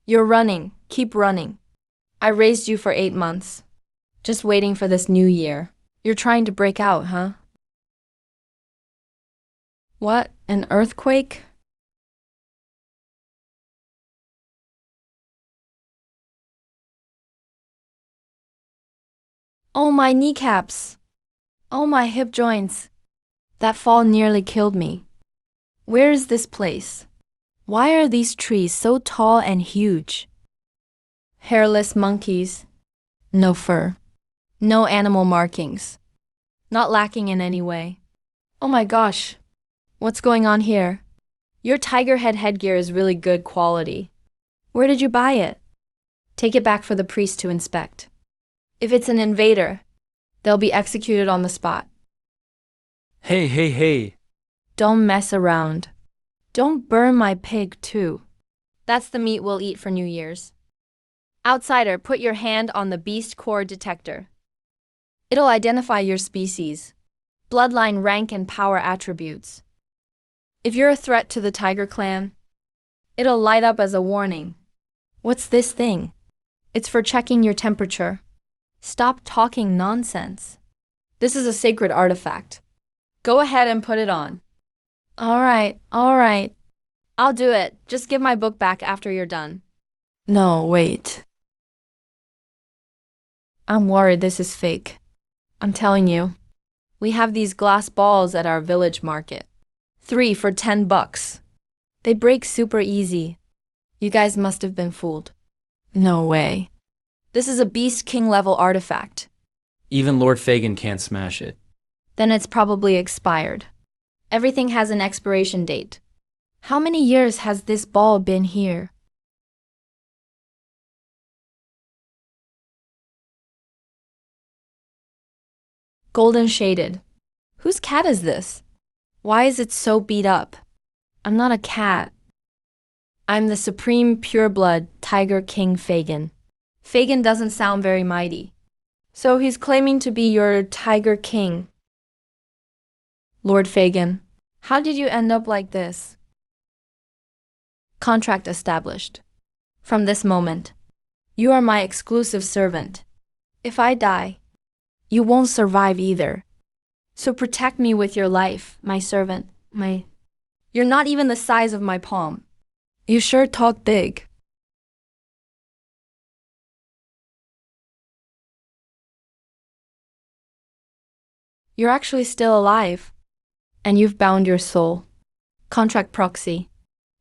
You're running. Keep running. I raised you for 8 months. Just waiting for this new year. You're trying to break out, huh? What? An earthquake? Oh, my kneecaps. Oh, my hip joints. That fall nearly killed me. Where is this place? Why are these trees so tall and huge? Hairless monkeys. No fur. No animal markings. Not lacking in any way. Oh my gosh. What's going on here? Your tiger head headgear is really good quality. Where did you buy it? Take it back for the priest to inspect. If it's an invader, they'll be executed on the spot. Hey, hey, hey. Don't mess around. Don't burn my pig, too. That's the meat we'll eat for New Year's. Outsider, put your hand on the beast core detector. It'll identify your species, bloodline, rank, and power attributes. If you're a threat to the Tiger Clan, it'll light up as a warning. What's this thing? It's for checking your temperature. Stop talking nonsense. This is a sacred artifact. Go ahead and put it on. All right. I'll do it. Just give my book back after you're done. No, wait. I'm worried this is fake. I'm telling you. We have these glass balls at our village market. 3 for $10. They break super easy. You guys must have been fooled. No way. This is a Beast King level artifact. Even Lord Fagin can't smash it. Then it's probably expired. Everything has an expiration date. How many years has this ball been here? Golden shaded. Whose cat is this? Why is it so beat up? I'm not a cat. I'm the supreme pureblood Tiger King Fagin. Fagin doesn't sound very mighty. So he's claiming to be your Tiger King. Lord Fagin, how did you end up like this? Contract established. From this moment, you are my exclusive servant. If I die, you won't survive either. So protect me with your life, my servant, You're not even the size of my palm. You sure talk big. You're actually still alive. And you've bound your soul. Contract proxy.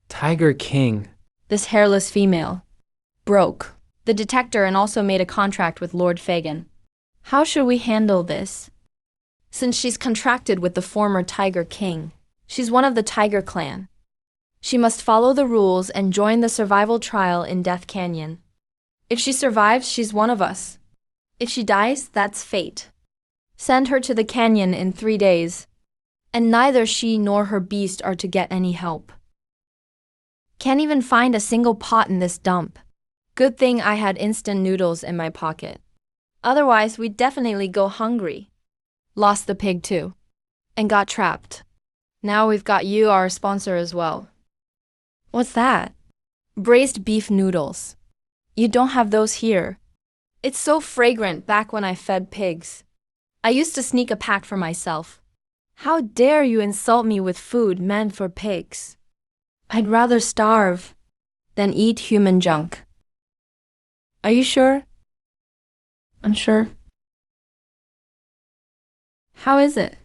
Tiger King. This hairless female broke the detector and also made a contract with Lord Fagin. How should we handle this? Since she's contracted with the former Tiger King, she's one of the Tiger Clan. She must follow the rules and join the survival trial in Death Canyon. If she survives, she's one of us. If she dies, that's fate. Send her to the canyon in 3 days, and neither she nor her beast are to get any help. Can't even find a single pot in this dump. Good thing I had instant noodles in my pocket. Otherwise, we'd definitely go hungry. Lost the pig too, and got trapped. Now we've got you, our sponsor, as well. What's that? Braised beef noodles. You don't have those here. It's so fragrant back when I fed pigs. I used to sneak a pack for myself. How dare you insult me with food meant for pigs? I'd rather starve than eat human junk. Are you sure? I'm sure. How is it?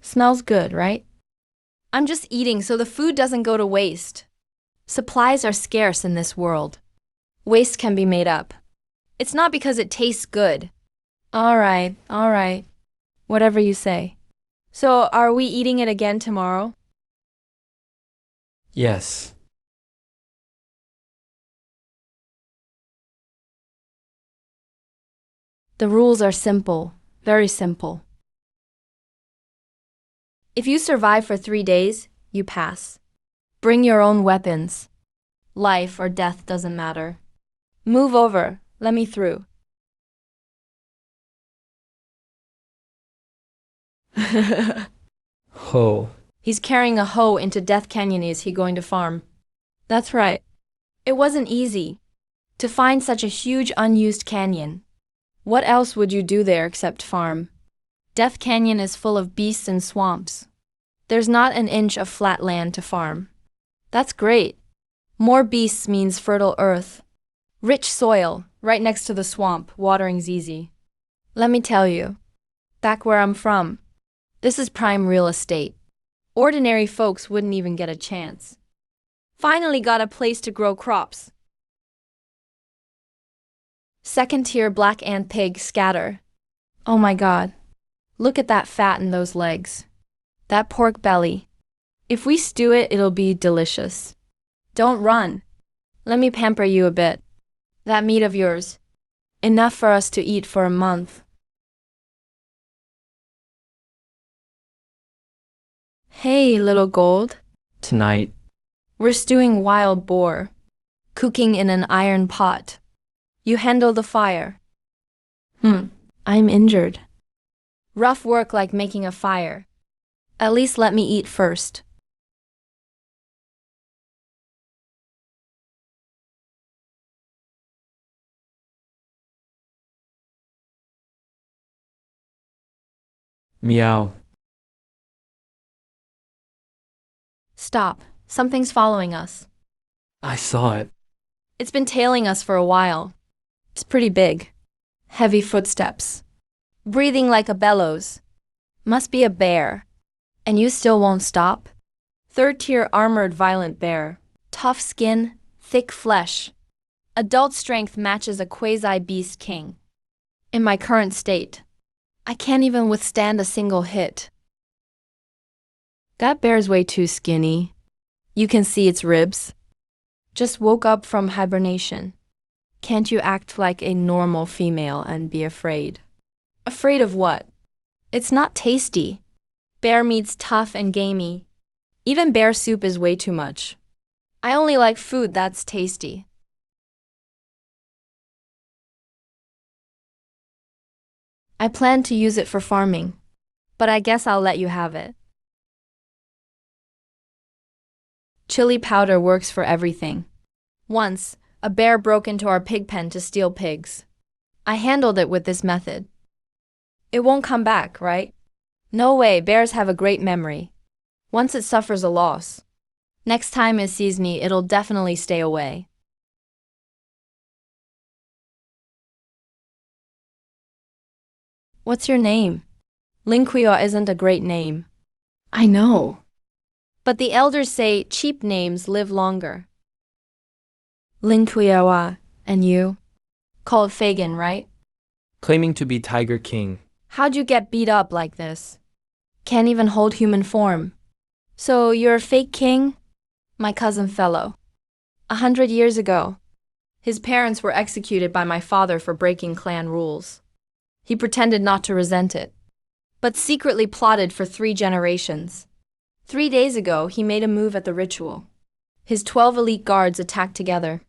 Smells good, right? I'm just eating so the food doesn't go to waste. Supplies are scarce in this world. Waste can be made up. It's not because it tastes good. All right. Whatever you say. So, are we eating it again tomorrow? Yes. The rules are simple, very simple. If you survive for 3 days, you pass. Bring your own weapons. Life or death doesn't matter. Move over. Let me through. Ho. He's carrying a hoe into Death Canyon. Is he going to farm? That's right. It wasn't easy. To find such a huge unused canyon. What else would you do there except farm? Death Canyon is full of beasts and swamps. There's not an inch of flat land to farm. That's great. More beasts means fertile earth. Rich soil, right next to the swamp, watering's easy. Let me tell you, back where I'm from, this is prime real estate. Ordinary folks wouldn't even get a chance. Finally got a place to grow crops. Second-tier black ant pig scatter. Oh my god. Look at that fat in those legs. That pork belly. If we stew it, it'll be delicious. Don't run. Let me pamper you a bit. That meat of yours. Enough for us to eat for a month. Hey, little gold. Tonight, We're stewing wild boar. Cooking in an iron pot. You handle the fire. I'm injured. Rough work like making a fire. At least let me eat first. meow. Stop. Something's following us. I saw it. It's been tailing us for a while. It's pretty big. Heavy footsteps. Breathing like a bellows. Must be a bear. And you still won't stop? Third-tier armored violent bear. Tough skin, thick flesh. Adult strength matches a quasi-beast king. In my current state, I can't even withstand a single hit. That bear's way too skinny. You can see its ribs. Just woke up from hibernation. Can't you act like a normal female and be afraid? Afraid of what? It's not tasty. Bear meat's tough and gamey. Even bear soup is way too much. I only like food that's tasty. I plan to use it for farming, but I guess I'll let you have it. Chili powder works for everything. Once, a bear broke into our pig pen to steal pigs. I handled it with this method. It won't come back, right? No way, bears have a great memory. Once it suffers a loss, next time it sees me, it'll definitely stay away. What's your name? Linquio isn't a great name. I know. But the elders say cheap names live longer. Linquioa, and you? Called Fagin, right? Claiming to be Tiger King. How'd you get beat up like this? Can't even hold human form. So you're a fake king? My cousin Fellow. 100 years ago. His parents were executed by my father for breaking clan rules. He pretended not to resent it, but secretly plotted for 3 generations. 3 days ago, he made a move at the ritual. His 12 elite guards attacked together.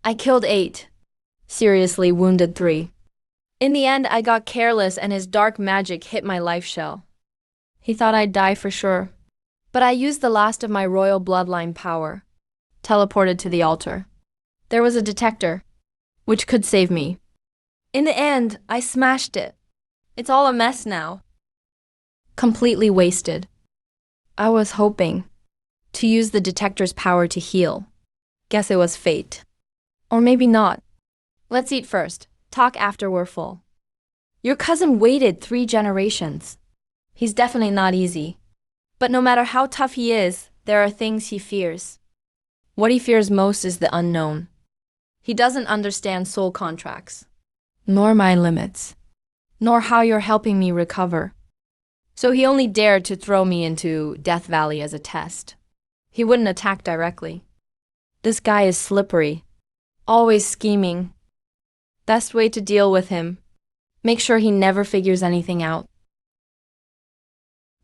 I killed 8. Seriously wounded 3. In the end, I got careless and his dark magic hit my life shell. He thought I'd die for sure. But I used the last of my royal bloodline power. Teleported to the altar. There was a detector, which could save me. In the end, I smashed it. It's all a mess now. Completely wasted. I was hoping to use the detector's power to heal. Guess it was fate. Or maybe not. Let's eat first. Talk after we're full. Your cousin waited 3 generations. He's definitely not easy. But no matter how tough he is, there are things he fears. What he fears most is the unknown. He doesn't understand soul contracts, nor my limits, nor how you're helping me recover. So he only dared to throw me into Death Valley as a test. He wouldn't attack directly. This guy is slippery, always scheming. Best way to deal with him, make sure he never figures anything out.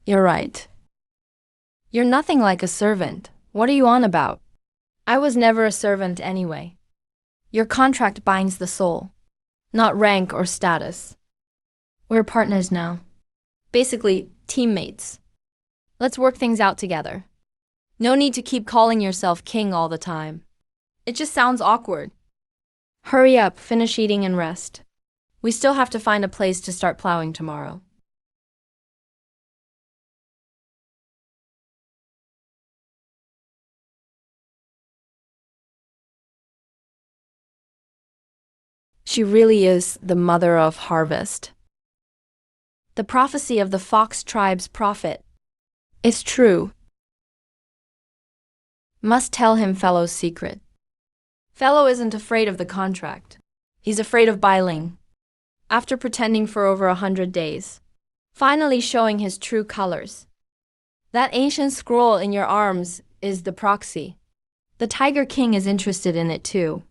You're right. You're nothing like a servant. What are you on about? I was never a servant anyway. Your contract binds the soul, not rank or status. We're partners now. Basically, teammates. Let's work things out together. No need to keep calling yourself king all the time. It just sounds awkward. Hurry up, finish eating and rest. We still have to find a place to start plowing tomorrow. She really is the mother of harvest. The prophecy of the fox tribe's prophet. It's true. Must tell him Fellow's secret. Fellow isn't afraid of the contract. He's afraid of Bailing. After pretending for over 100 days, finally showing his true colors. That ancient scroll in your arms is the proxy. The Tiger King is interested in it too.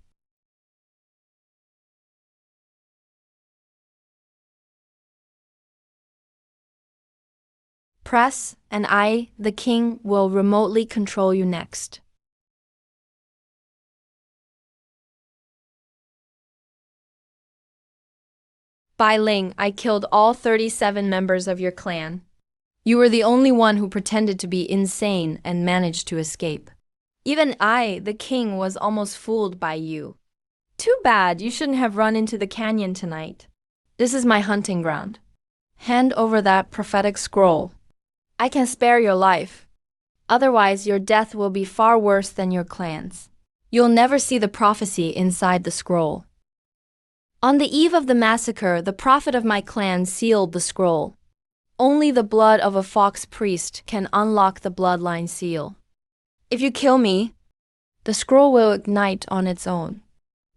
Press, and I, the king, will remotely control you next. Bai Ling, I killed all 37 members of your clan. You were the only one who pretended to be insane and managed to escape. Even I, the king, was almost fooled by you. Too bad you shouldn't have run into the canyon tonight. This is my hunting ground. Hand over that prophetic scroll. I can spare your life. Otherwise, your death will be far worse than your clan's. You'll never see the prophecy inside the scroll. On the eve of the massacre, the prophet of my clan sealed the scroll. Only the blood of a fox priest can unlock the bloodline seal. If you kill me, the scroll will ignite on its own.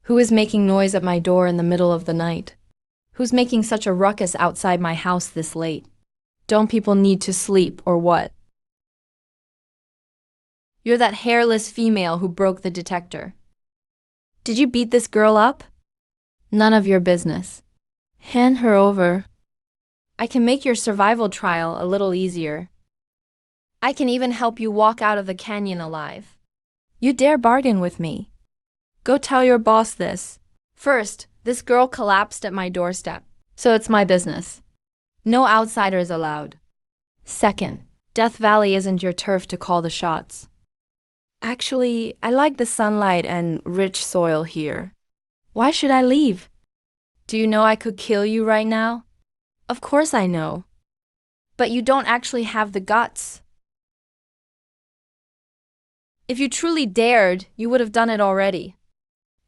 Who is making noise at my door in the middle of the night? Who's making such a ruckus outside my house this late? Don't people need to sleep or what? You're that hairless female who broke the detector. Did you beat this girl up? None of your business. Hand her over. I can make your survival trial a little easier. I can even help you walk out of the canyon alive. You dare bargain with me? Go tell your boss this. First, this girl collapsed at my doorstep, so it's my business. No outsiders allowed. Second, Death Valley isn't your turf to call the shots. Actually, I like the sunlight and rich soil here. Why should I leave? Do you know I could kill you right now? Of course I know. But you don't actually have the guts. If you truly dared, you would have done it already.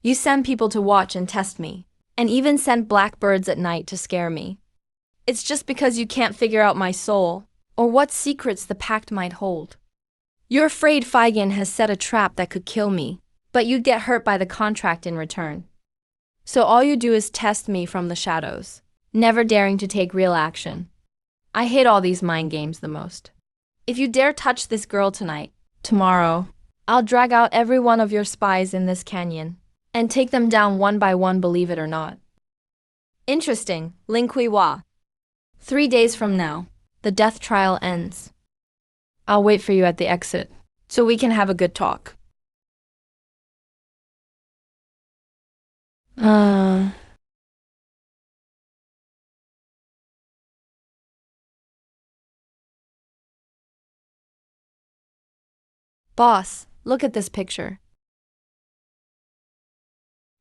You send people to watch and test me, and even sent blackbirds at night to scare me. It's just because you can't figure out my soul, or what secrets the pact might hold. You're afraid Feigen has set a trap that could kill me, but you'd get hurt by the contract in return. So all you do is test me from the shadows, never daring to take real action. I hate all these mind games the most. If you dare touch this girl tonight, tomorrow, I'll drag out every one of your spies in this canyon, and take them down one by one, believe it or not. Interesting, Ling Kui Hua. 3 days from now, the death trial ends. I'll wait for you at the exit, so we can have a good talk. Boss, look at this picture.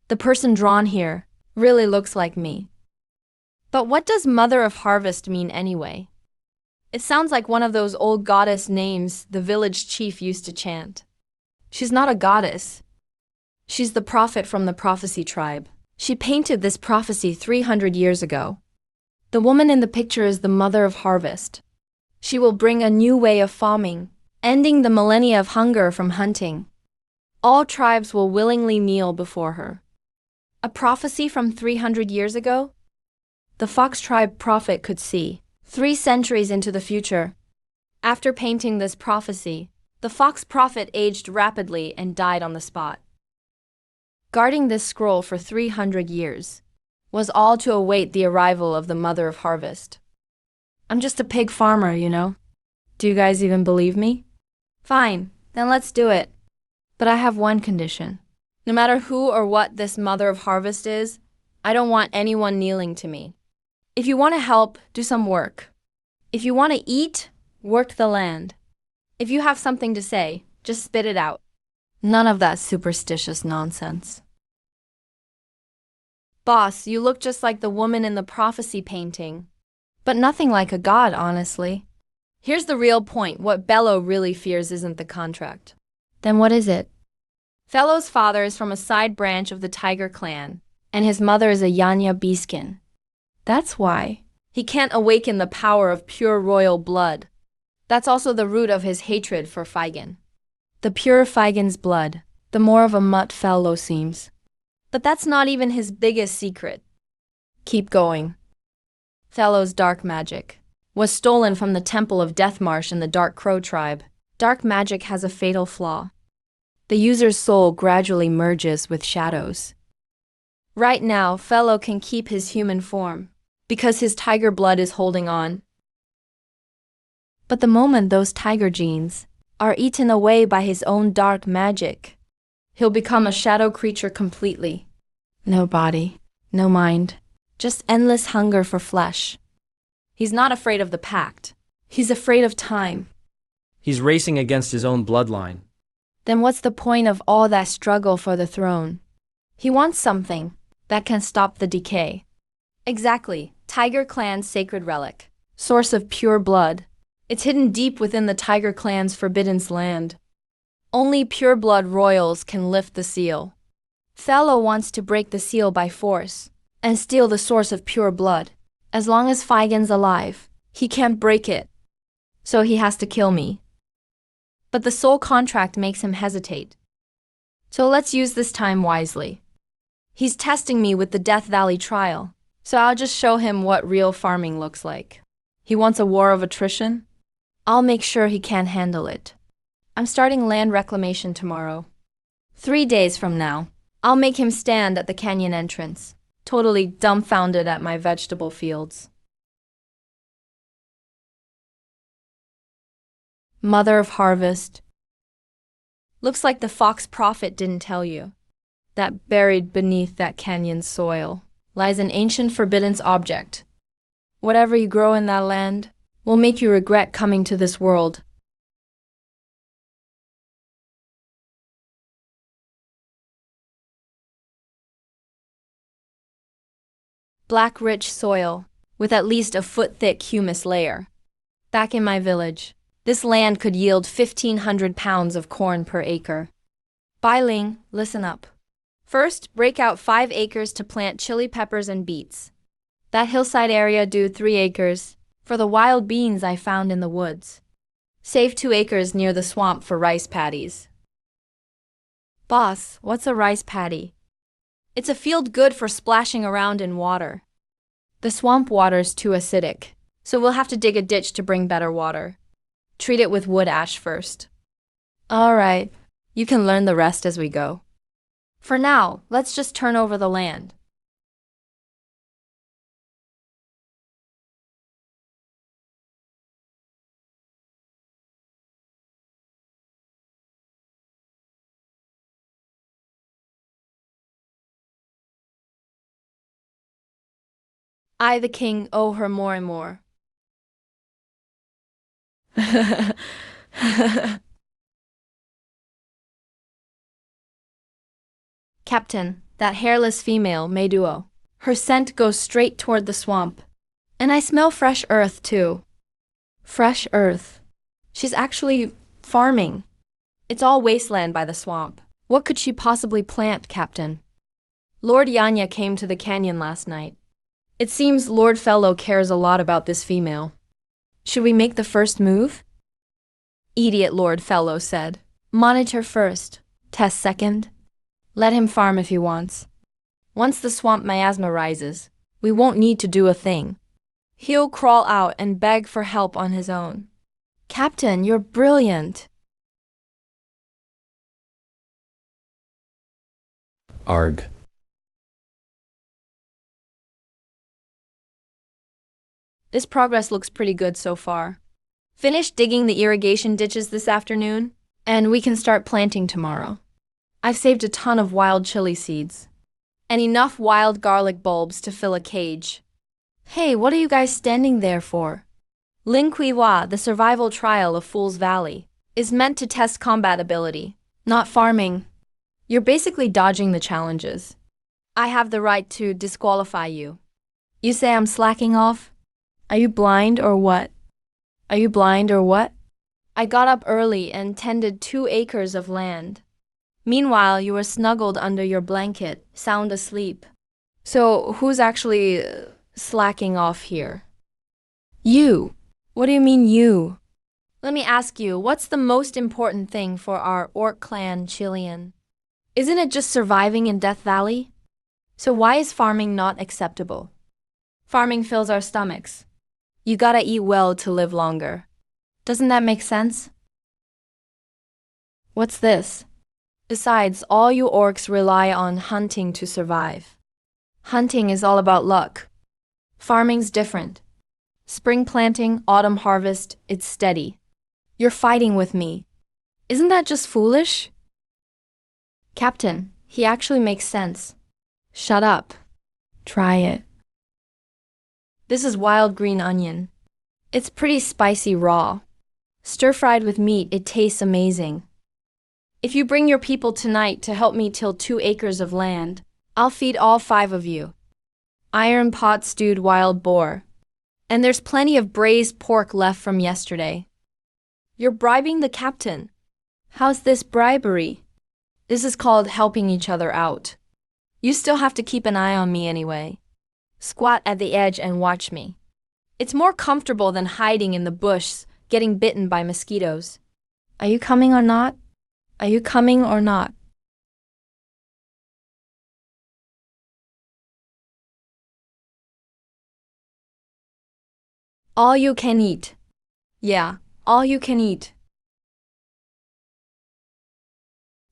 The person drawn here really looks like me. But what does Mother of Harvest mean anyway? It sounds like one of those old goddess names the village chief used to chant. She's not a goddess. She's the prophet from the prophecy tribe. She painted this prophecy 300 years ago. The woman in the picture is the Mother of Harvest. She will bring a new way of farming, ending the millennia of hunger from hunting. All tribes will willingly kneel before her. A prophecy from 300 years ago? The Fox tribe prophet could see 3 centuries into the future. After painting this prophecy, the Fox prophet aged rapidly and died on the spot. Guarding this scroll for 300 years was all to await the arrival of the Mother of Harvest. I'm just a pig farmer, you know. Do you guys even believe me? Fine, then let's do it. But I have one condition. No matter who or what this Mother of Harvest is, I don't want anyone kneeling to me. If you want to help, do some work. If you want to eat, work the land. If you have something to say, just spit it out. None of that superstitious nonsense. Boss, you look just like the woman in the prophecy painting. But nothing like a god, honestly. Here's the real point. What Bello really fears isn't the contract. Then what is it? Fello's father is from a side branch of the Tiger clan, and his mother is a Yanya Beastkin. That's why. He can't awaken the power of pure royal blood. That's also the root of his hatred for Feigen. The purer Feigen's blood, the more of a mutt fellow seems. But that's not even his biggest secret. Keep going. Fellow's dark magic was stolen from the Temple of Deathmarsh in the Dark Crow tribe. Dark magic has a fatal flaw. The user's soul gradually merges with shadows. Right now, Fellow can keep his human form, because his tiger blood is holding on. But the moment those tiger genes are eaten away by his own dark magic, he'll become a shadow creature completely. No body, no mind, just endless hunger for flesh. He's not afraid of the pact. He's afraid of time. He's racing against his own bloodline. Then what's the point of all that struggle for the throne? He wants something that can stop the decay. Exactly, Tiger Clan's sacred relic, source of pure blood. It's hidden deep within the Tiger Clan's forbidden land. Only pure blood royals can lift the seal. Fellow wants to break the seal by force and steal the source of pure blood. As long as Feigen's alive, he can't break it. So he has to kill me. But the soul contract makes him hesitate. So let's use this time wisely. He's testing me with the Death Valley trial, so I'll just show him what real farming looks like. He wants a war of attrition? I'll make sure he can't handle it. I'm starting land reclamation tomorrow. 3 days from now, I'll make him stand at the canyon entrance, totally dumbfounded at my vegetable fields. Mother of harvest. Looks like the fox prophet didn't tell you that buried beneath that canyon's soil lies an ancient forbidden object. Whatever you grow in that land will make you regret coming to this world. Black rich soil with at least a foot-thick humus layer. Back in my village, this land could yield 1,500 pounds of corn per acre. Bailing, listen up. First, break out 5 acres to plant chili peppers and beets. That hillside area do 3 acres for the wild beans I found in the woods. Save 2 acres near the swamp for rice paddies. Boss, what's a rice paddy? It's a field good for splashing around in water. The swamp water's too acidic, so we'll have to dig a ditch to bring better water. Treat it with wood ash first. All right, you can learn the rest as we go. For now, let's just turn over the land. I, the king, owe her more and more. Captain, that hairless female, Meduo. Her scent goes straight toward the swamp. And I smell fresh earth, too. Fresh earth. She's actually farming. It's all wasteland by the swamp. What could she possibly plant, Captain? Lord Yanya came to the canyon last night. It seems Lord Fellow cares a lot about this female. Should we make the first move? Idiot, Lord Fellow said. Monitor first, test second. Let him farm if he wants. Once the swamp miasma rises, we won't need to do a thing. He'll crawl out and beg for help on his own. Captain, you're brilliant. Arg. This progress looks pretty good so far. Finish digging the irrigation ditches this afternoon, and we can start planting tomorrow. I've saved a ton of wild chili seeds, and enough wild garlic bulbs to fill a cage. Hey, what are you guys standing there for? Lin Kui Hua, the survival trial of Fool's Valley, is meant to test combat ability, not farming. You're basically dodging the challenges. I have the right to disqualify you. You say I'm slacking off? Are you blind or what? Are you blind or what? I got up early and tended 2 acres of land. Meanwhile, you were snuggled under your blanket, sound asleep. So, who's actually slacking off here? You. What do you mean, you? Let me ask you, what's the most important thing for our orc clan, Chilean? Isn't it just surviving in Death Valley? So why is farming not acceptable? Farming fills our stomachs. You gotta eat well to live longer. Doesn't that make sense? What's this? Besides, all you orcs rely on hunting to survive. Hunting is all about luck. Farming's different. Spring planting, autumn harvest, it's steady. You're fighting with me. Isn't that just foolish? Captain, he actually makes sense. Shut up. Try it. This is wild green onion. It's pretty spicy raw. Stir-fried with meat, it tastes amazing. If you bring your people tonight to help me till 2 acres of land, I'll feed all 5 of you. Iron pot stewed wild boar. And there's plenty of braised pork left from yesterday. You're bribing the captain. How's this bribery? This is called helping each other out. You still have to keep an eye on me anyway. Squat at the edge and watch me. It's more comfortable than hiding in the bush, getting bitten by mosquitoes. Are you coming or not? Are you coming or not? All you can eat. Yeah, all you can eat.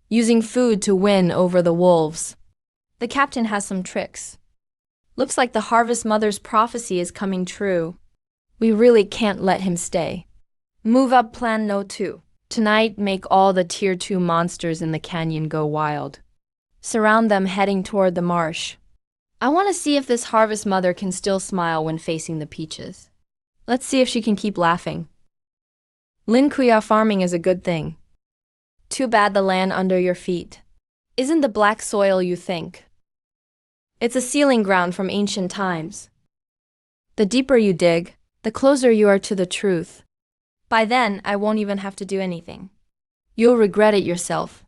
Using food to win over the wolves. The captain has some tricks. Looks like the Harvest Mother's prophecy is coming true. We really can't let him stay. Move up plan no 2. Tonight, make all the tier 2 monsters in the canyon go wild. Surround them heading toward the marsh. I want to see if this Harvest Mother can still smile when facing the peaches. Let's see if she can keep laughing. Linkuya farming is a good thing. Too bad the land under your feet isn't the black soil you think. It's a sealing ground from ancient times. The deeper you dig, the closer you are to the truth. By then, I won't even have to do anything. You'll regret it yourself.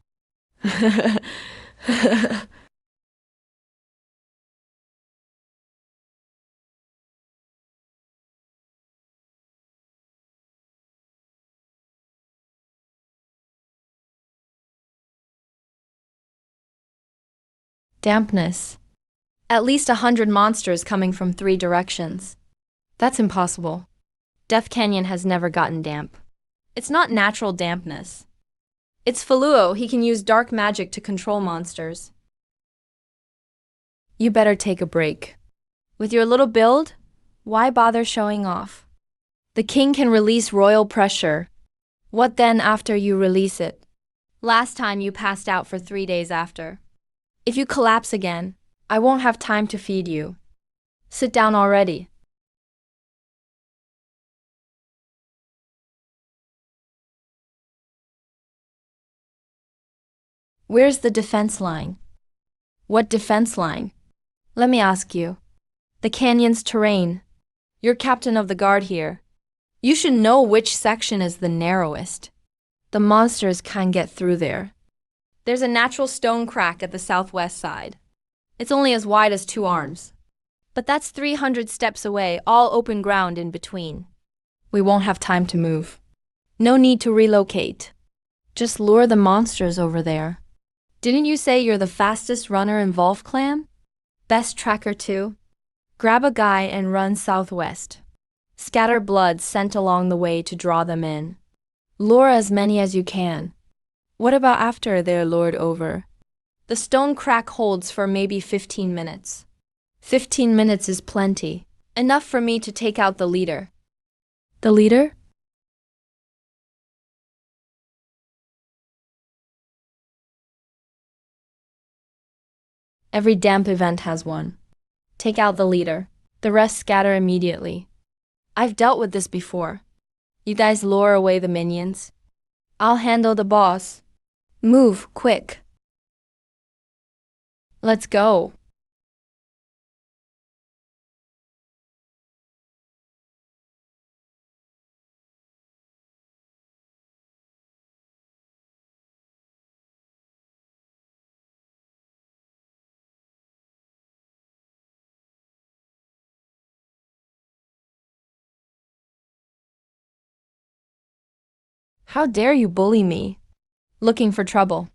Dampness. At least 100 monsters coming from 3 directions. That's impossible. Death Canyon has never gotten damp. It's not natural dampness. It's Faluo, he can use dark magic to control monsters. You better take a break. With your little build, why bother showing off? The king can release royal pressure. What then after you release it? Last time you passed out for 3 days after. If you collapse again, I won't have time to feed you. Sit down already. Where's the defense line? What defense line? Let me ask you. The canyon's terrain. You're captain of the guard here. You should know which section is the narrowest. The monsters can't get through there. There's a natural stone crack at the southwest side. It's only as wide as 2 arms. But that's 300 steps away, all open ground in between. We won't have time to move. No need to relocate. Just lure the monsters over there. Didn't you say you're the fastest runner in Wolf Clan? Best tracker too? Grab a guy and run southwest. Scatter blood sent along the way to draw them in. Lure as many as you can. What about after they're lured over? The stone crack holds for maybe 15 minutes. 15 minutes is plenty. Enough for me to take out the leader. The leader? Every damp event has one. Take out the leader. The rest scatter immediately. I've dealt with this before. You guys lure away the minions. I'll handle the boss. Move, quick. Let's go. How dare you bully me? Looking for trouble.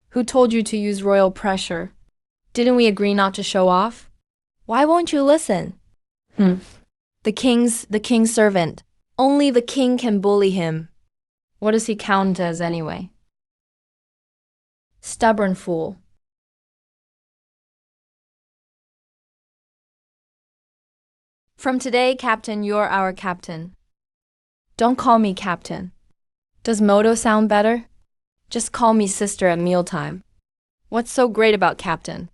Who told you to use royal pressure? Didn't we agree not to show off? Why won't you listen? The king's servant. Only the king can bully him. What does he count as anyway? Stubborn fool. From today, Captain, you're our captain. Don't call me captain. Does motto sound better? Just call me sister at mealtime. What's so great about captain?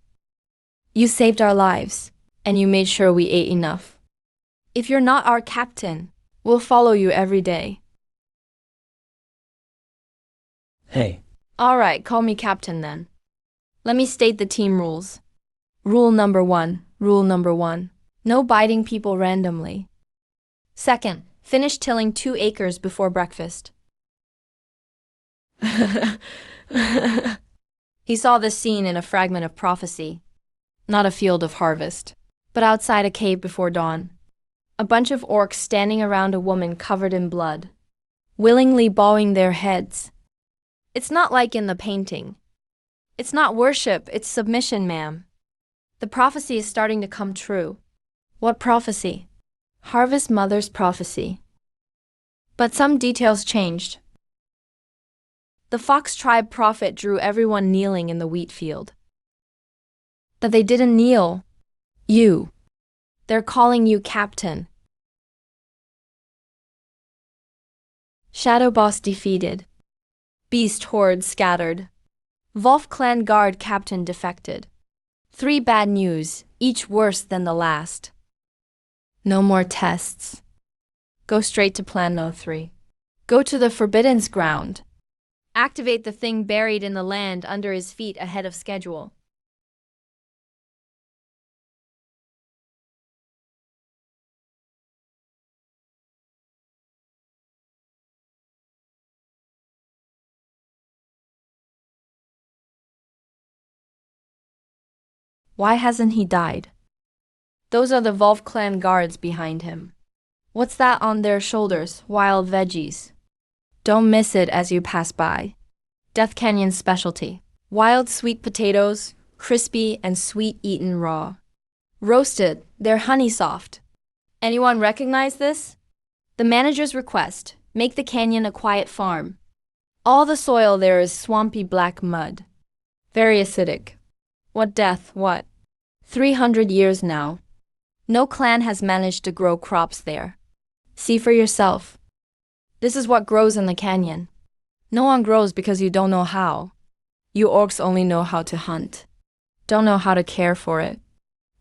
You saved our lives, and you made sure we ate enough. If you're not our captain, we'll follow you every day. Hey, All right, call me captain then. Let me state the team rules. Rule number one. No biting people randomly. Second, finish tilling 2 acres before breakfast. He saw this scene in a fragment of prophecy. Not a field of harvest, but outside a cave before dawn. A bunch of orcs standing around a woman covered in blood, willingly bowing their heads. It's not like in the painting. It's not worship, it's submission, ma'am. The prophecy is starting to come true. What prophecy? Harvest Mother's prophecy. But some details changed. The Fox tribe prophet drew everyone kneeling in the wheat field. That they didn't kneel. You. They're calling you captain. Shadow Boss defeated. Beast horde scattered. Wolf clan guard captain defected. 3 bad news, each worse than the last. No more tests. Go straight to plan no 3. Go to the Forbidden's ground. Activate the thing buried in the land under his feet ahead of schedule. Why hasn't he died? Those are the Wolf clan guards behind him. What's that on their shoulders? Wild veggies. Don't miss it as you pass by. Death Canyon's specialty. Wild sweet potatoes, crispy and sweet eaten raw. Roasted, they're honey soft. Anyone recognize this? The manager's request, make the canyon a quiet farm. All the soil there is swampy black mud. Very acidic. What death, what? 300 years now. No clan has managed to grow crops there. See for yourself. This is what grows in the canyon. No one grows because you don't know how. You orcs only know how to hunt. Don't know how to care for it.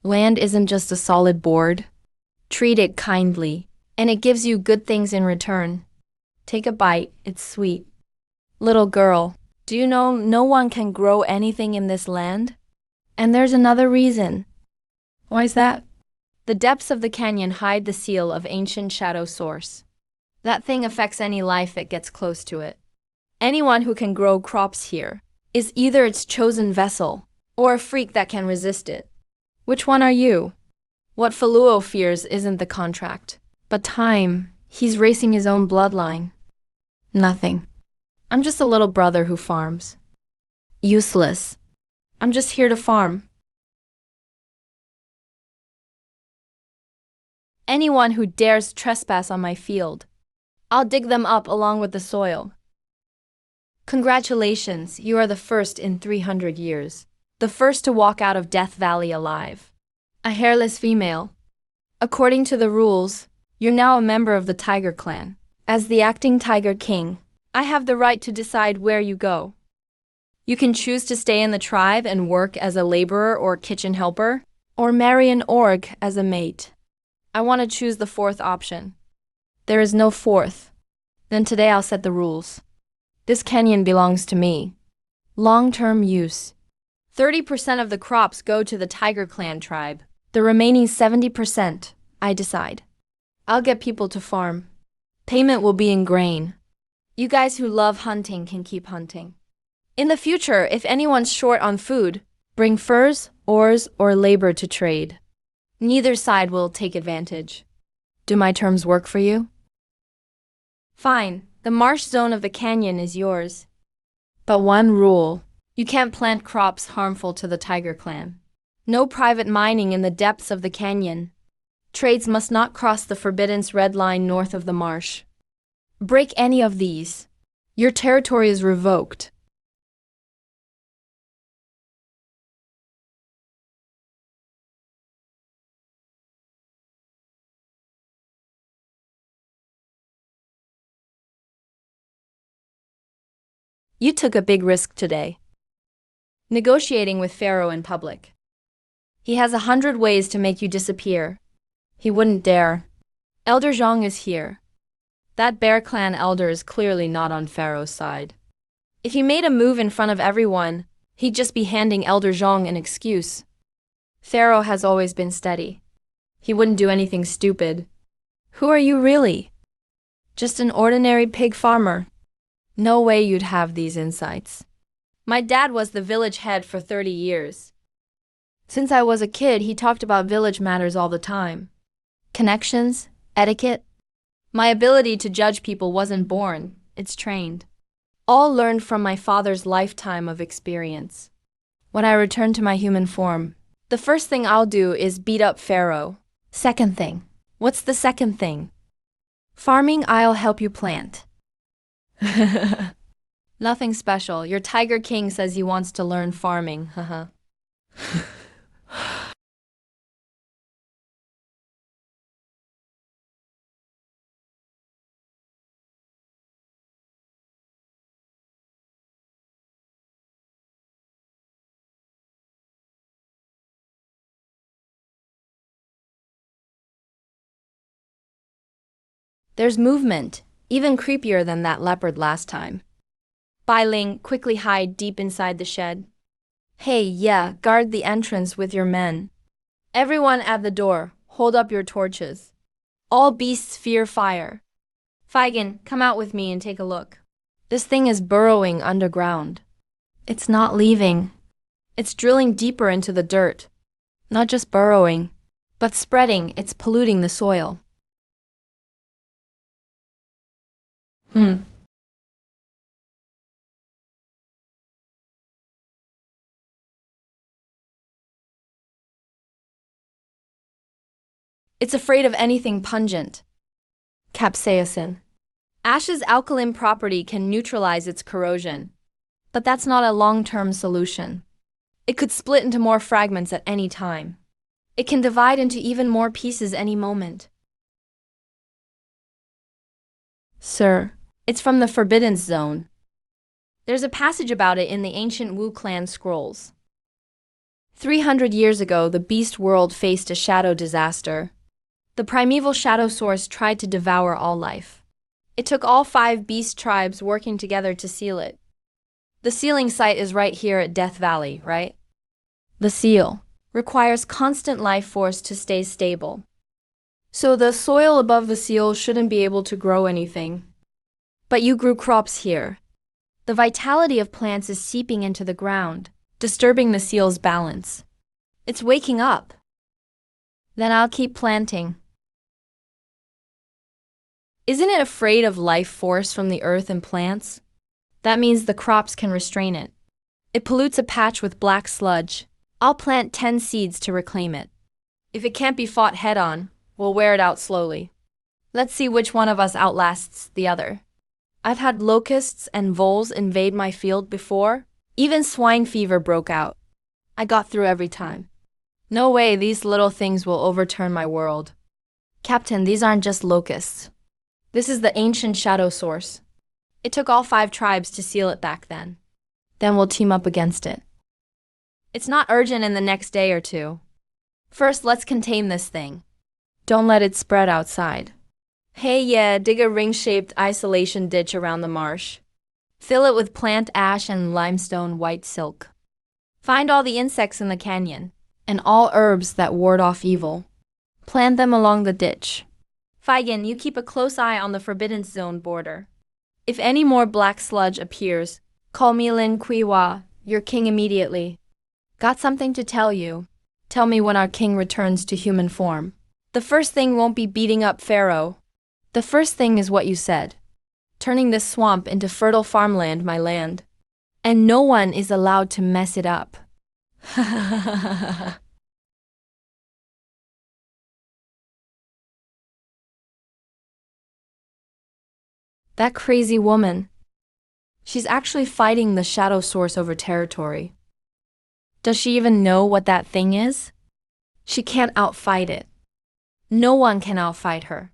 Land isn't just a solid board. Treat it kindly, and it gives you good things in return. Take a bite, it's sweet. Little girl, do you know no one can grow anything in this land? And there's another reason. Why's that? The depths of the canyon hide the seal of ancient shadow source. That thing affects any life that gets close to it. Anyone who can grow crops here is either its chosen vessel or a freak that can resist it. Which one are you? What Faluo fears isn't the contract, but time. He's racing his own bloodline. Nothing. I'm just a little brother who farms. Useless. I'm just here to farm. Anyone who dares trespass on my field, I'll dig them up along with the soil. Congratulations, you are the first in 300 years. The first to walk out of Death Valley alive. A hairless female. According to the rules, you're now a member of the Tiger Clan. As the acting Tiger King, I have the right to decide where you go. You can choose to stay in the tribe and work as a laborer or kitchen helper, or marry an orc as a mate. I want to choose the 4th option. There is no 4th. Then today I'll set the rules. This canyon belongs to me. Long-term use. 30% of the crops go to the Tiger Clan tribe. The remaining 70%, I decide. I'll get people to farm. Payment will be in grain. You guys who love hunting can keep hunting. In the future, if anyone's short on food, Bring furs, ores, or labor to trade. Neither side will take advantage. Do my terms work for you? Fine, the marsh zone of the canyon is yours. But one rule: you can't plant crops harmful to the tiger clan. No private mining in the depths of the canyon. Trades must not cross the Forbidden's red line north of the marsh. Break any of these. Your territory is revoked. You took a big risk today. Negotiating with Pharaoh in public. He has 100 ways to make you disappear. He wouldn't dare. Elder Zhang is here. That Bear Clan elder is clearly not on Pharaoh's side. If he made a move in front of everyone, he'd just be handing Elder Zhang an excuse. Pharaoh has always been steady. He wouldn't do anything stupid. Who are you really? Just an ordinary pig farmer. No way you'd have these insights. My dad was the village head for 30 years. Since I was a kid, he talked about village matters all the time. Connections, etiquette. My ability to judge people wasn't born, it's trained. All learned from my father's lifetime of experience. When I return to my human form, the first thing I'll do is beat up Pharaoh. Second thing. What's the second thing? Farming, I'll help you plant. Nothing special. Your Tiger King says he wants to learn farming, haha. There's movement, even creepier than that leopard last time. Bai Ling, quickly hide deep inside the shed. Hey, yeah, guard the entrance with your men. Everyone at the door, hold up your torches. All beasts fear fire. Feigen, come out with me and take a look. This thing is burrowing underground. It's not leaving. It's drilling deeper into the dirt. Not just burrowing, but spreading, it's polluting the soil. It's afraid of anything pungent. Capsaicin. Ash's alkaline property can neutralize its corrosion. But that's not a long-term solution. It could split into more fragments at any time. It can divide into even more pieces any moment. Sir, it's from the Forbidden Zone. There's a passage about it in the ancient Wu clan scrolls. 300 years ago, the beast world faced a shadow disaster. The primeval shadow source tried to devour all life. It took all 5 beast tribes working together to seal it. The sealing site is right here at Death Valley, right? The seal requires constant life force to stay stable. So the soil above the seal shouldn't be able to grow anything. But you grew crops here. The vitality of plants is seeping into the ground, disturbing the seal's balance. It's waking up. Then I'll keep planting. Isn't it afraid of life force from the earth and plants? That means the crops can restrain it. It pollutes a patch with black sludge. I'll plant 10 seeds to reclaim it. If it can't be fought head-on, we'll wear it out slowly. Let's see which one of us outlasts the other. I've had locusts and voles invade my field before. Even swine fever broke out. I got through every time. No way these little things will overturn my world. Captain, these aren't just locusts. This is the ancient shadow source. It took all 5 tribes to seal it back then. Then we'll team up against it. It's not urgent in the next day or two. First, let's contain this thing. Don't let it spread outside. Hey, yeah, dig a ring-shaped isolation ditch around the marsh. Fill it with plant ash and limestone white silk. Find all the insects in the canyon, and all herbs that ward off evil. Plant them along the ditch. Feigen, you keep a close eye on the Forbidden Zone border. If any more black sludge appears, call Milin Qiwa, your king, immediately. Got something to tell you. Tell me when our king returns to human form. The first thing won't be beating up Pharaoh. The first thing is what you said. Turning this swamp into fertile farmland, my land. And no one is allowed to mess it up. That crazy woman. She's actually fighting the shadow source over territory. Does she even know what that thing is? She can't outfight it. No one can outfight her.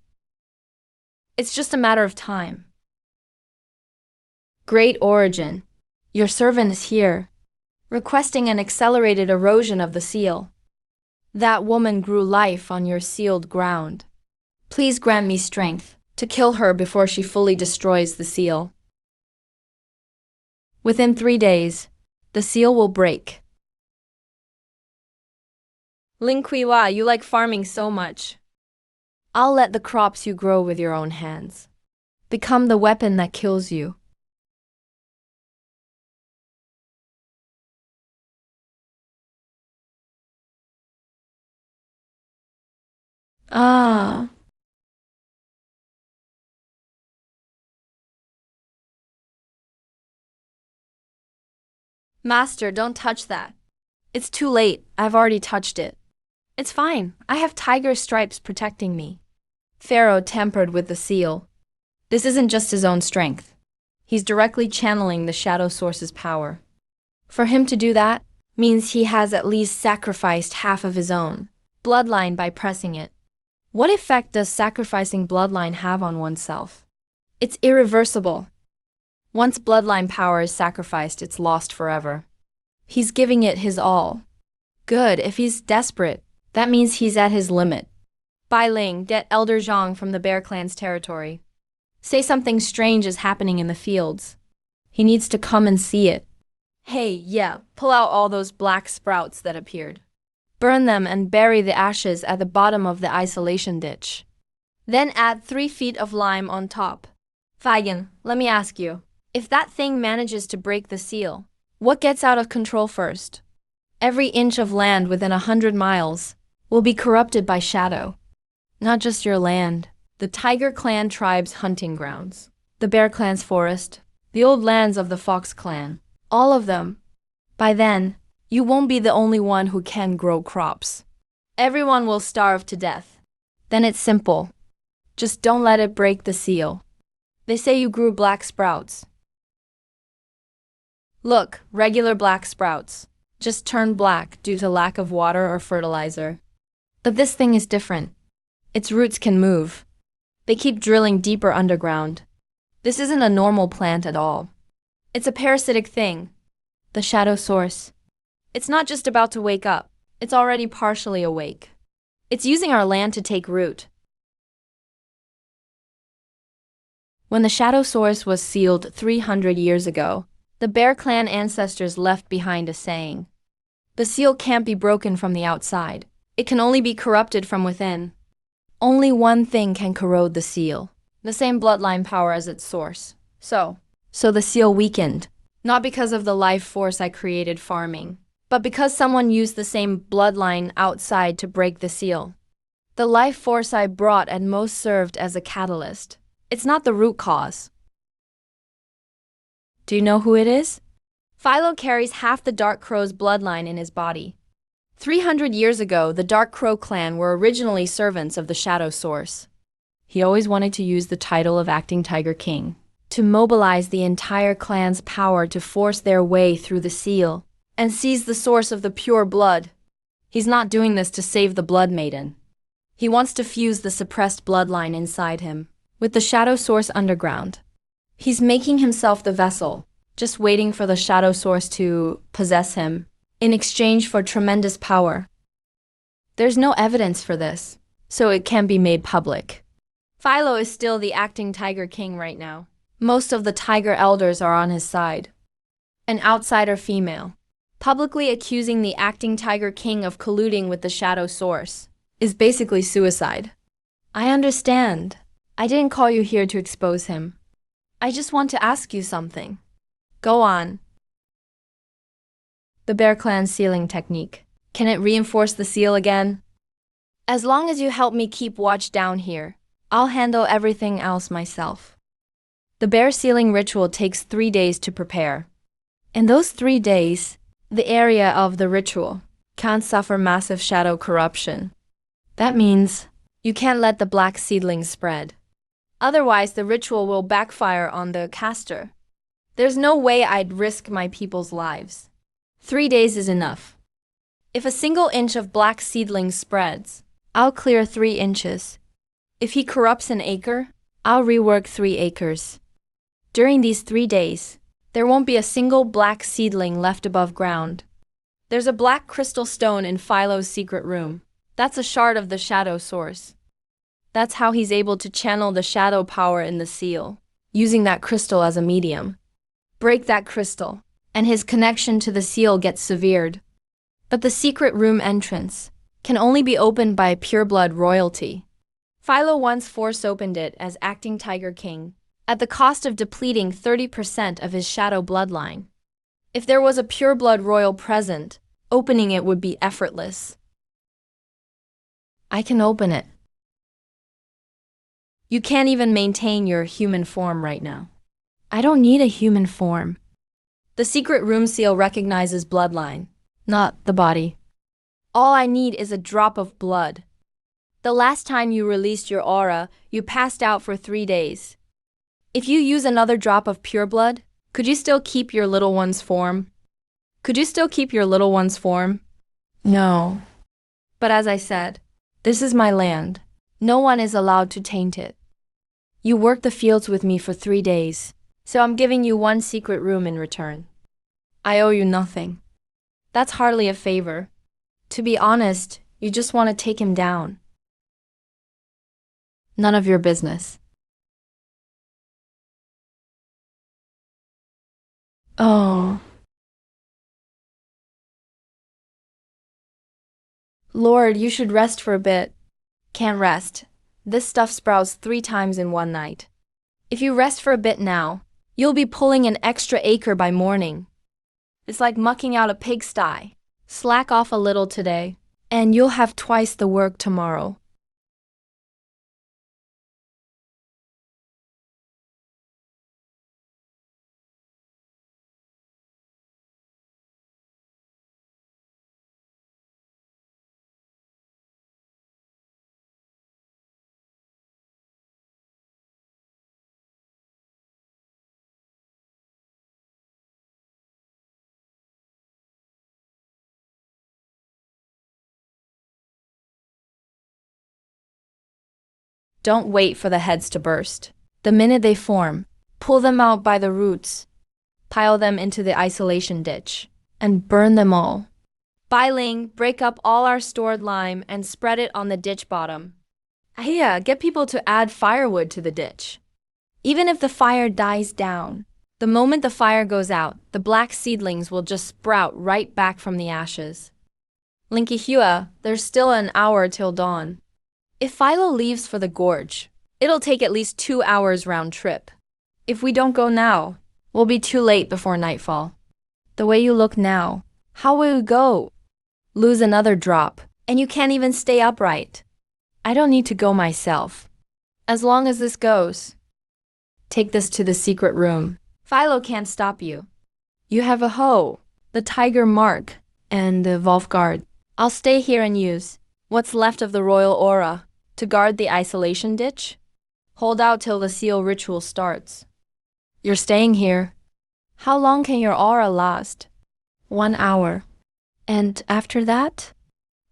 It's just a matter of time. Great Origin, your servant is here, requesting an accelerated erosion of the seal. That woman grew life on your sealed ground. Please grant me strength to kill her before she fully destroys the seal. Within 3 days, the seal will break. Ling Kuiwa, you like farming so much. I'll let the crops you grow with your own hands become the weapon that kills you. Ah. Master, don't touch that. It's too late, I've already touched it. It's fine, I have tiger stripes protecting me. Pharaoh tampered with the seal. This isn't just his own strength. He's directly channeling the shadow source's power. For him to do that means he has at least sacrificed half of his own bloodline by pressing it. What effect does sacrificing bloodline have on oneself? It's irreversible. Once bloodline power is sacrificed, it's lost forever. He's giving it his all. Good, if he's desperate, that means he's at his limit. Bai Ling, get Elder Zhang from the Bear Clan's territory. Say something strange is happening in the fields. He needs to come and see it. Hey, yeah, pull out all those black sprouts that appeared. Burn them and bury the ashes at the bottom of the isolation ditch. Then add 3 feet of lime on top. Feigen, let me ask you. If that thing manages to break the seal, what gets out of control first? Every inch of land within 100 miles will be corrupted by shadow. Not just your land, the Tiger Clan tribe's hunting grounds, the Bear Clan's forest, the old lands of the Fox Clan, all of them. By then, you won't be the only one who can grow crops. Everyone will starve to death. Then it's simple. Just don't let it break the seal. They say you grew black sprouts. Look, regular black sprouts. Just turn black due to lack of water or fertilizer. But this thing is different. Its roots can move. They keep drilling deeper underground. This isn't a normal plant at all. It's a parasitic thing. The shadow source. It's not just about to wake up. It's already partially awake. It's using our land to take root. When the shadow source was sealed 300 years ago, the Bear Clan ancestors left behind a saying. The seal can't be broken from the outside. It can only be corrupted from within. Only one thing can corrode the seal. The same bloodline power as its source. So the seal weakened. Not because of the life force I created farming, but because someone used the same bloodline outside to break the seal. The life force I brought at most served as a catalyst. It's not the root cause. Do you know who it is? Philo carries half the Dark Crow's bloodline in his body. 300 years ago, the Dark Crow clan were originally servants of the Shadow Source. He always wanted to use the title of Acting Tiger King to mobilize the entire clan's power to force their way through the seal and seize the source of the pure blood. He's not doing this to save the Blood Maiden. He wants to fuse the suppressed bloodline inside him with the Shadow Source underground. He's making himself the vessel, just waiting for the Shadow Source to possess him, in exchange for tremendous power. There's no evidence for this, so it can't be made public. Philo is still the Acting Tiger King right now. Most of the Tiger Elders are on his side. An outsider female, publicly accusing the Acting Tiger King of colluding with the Shadow Source, is basically suicide. I understand. I didn't call you here to expose him. I just want to ask you something. Go on. The Bear Clan sealing technique. Can it reinforce the seal again? As long as you help me keep watch down here, I'll handle everything else myself. The bear sealing ritual takes 3 days to prepare. In those 3 days, the area of the ritual can't suffer massive shadow corruption. That means you can't let the black seedlings spread. Otherwise, the ritual will backfire on the caster. There's no way I'd risk my people's lives. 3 days is enough. If a single inch of black seedling spreads, I'll clear 3 inches. If he corrupts an acre, I'll rework 3 acres. During these 3 days, there won't be a single black seedling left above ground. There's a black crystal stone in Philo's secret room. That's a shard of the shadow source. That's how he's able to channel the shadow power in the seal, using that crystal as a medium. Break that crystal, and his connection to the seal gets severed. But the secret room entrance can only be opened by pureblood royalty. Philo once force-opened it as acting Tiger King, at the cost of depleting 30% of his shadow bloodline. If there was a pureblood royal present, opening it would be effortless. I can open it. You can't even maintain your human form right now. I don't need a human form. The secret room seal recognizes bloodline, not the body. All I need is a drop of blood. The last time you released your aura, you passed out for 3 days. If you use another drop of pure blood, could you still keep your little one's form? No. But as I said, this is my land. No one is allowed to taint it. You worked the fields with me for 3 days, so I'm giving you 1 secret room in return. I owe you nothing. That's hardly a favor. To be honest, you just want to take him down. None of your business. Oh. Lord, you should rest for a bit. Can't rest. This stuff sprouts 3 times in 1 night. If you rest for a bit now, you'll be pulling an extra acre by morning. It's like mucking out a pigsty. Slack off a little today, and you'll have twice the work tomorrow. Don't wait for the heads to burst. The minute they form, pull them out by the roots, pile them into the isolation ditch, and burn them all. Bai Ling, break up all our stored lime and spread it on the ditch bottom. Ahia, get people to add firewood to the ditch. Even if the fire dies down, the moment the fire goes out, the black seedlings will just sprout right back from the ashes. Linky Hua, there's still an hour till dawn. If Philo leaves for the gorge, it'll take at least 2 hours round trip. If we don't go now, we'll be too late before nightfall. The way you look now, how will you go? Lose another drop, and you can't even stay upright. I don't need to go myself. As long as this goes. Take this to the secret room. Philo can't stop you. You have a hoe, the tiger mark, and the Wolfguard. I'll stay here and use what's left of the royal aura to guard the isolation ditch. Hold out till the seal ritual starts. You're staying here. How long can your aura last? 1 hour. And after that?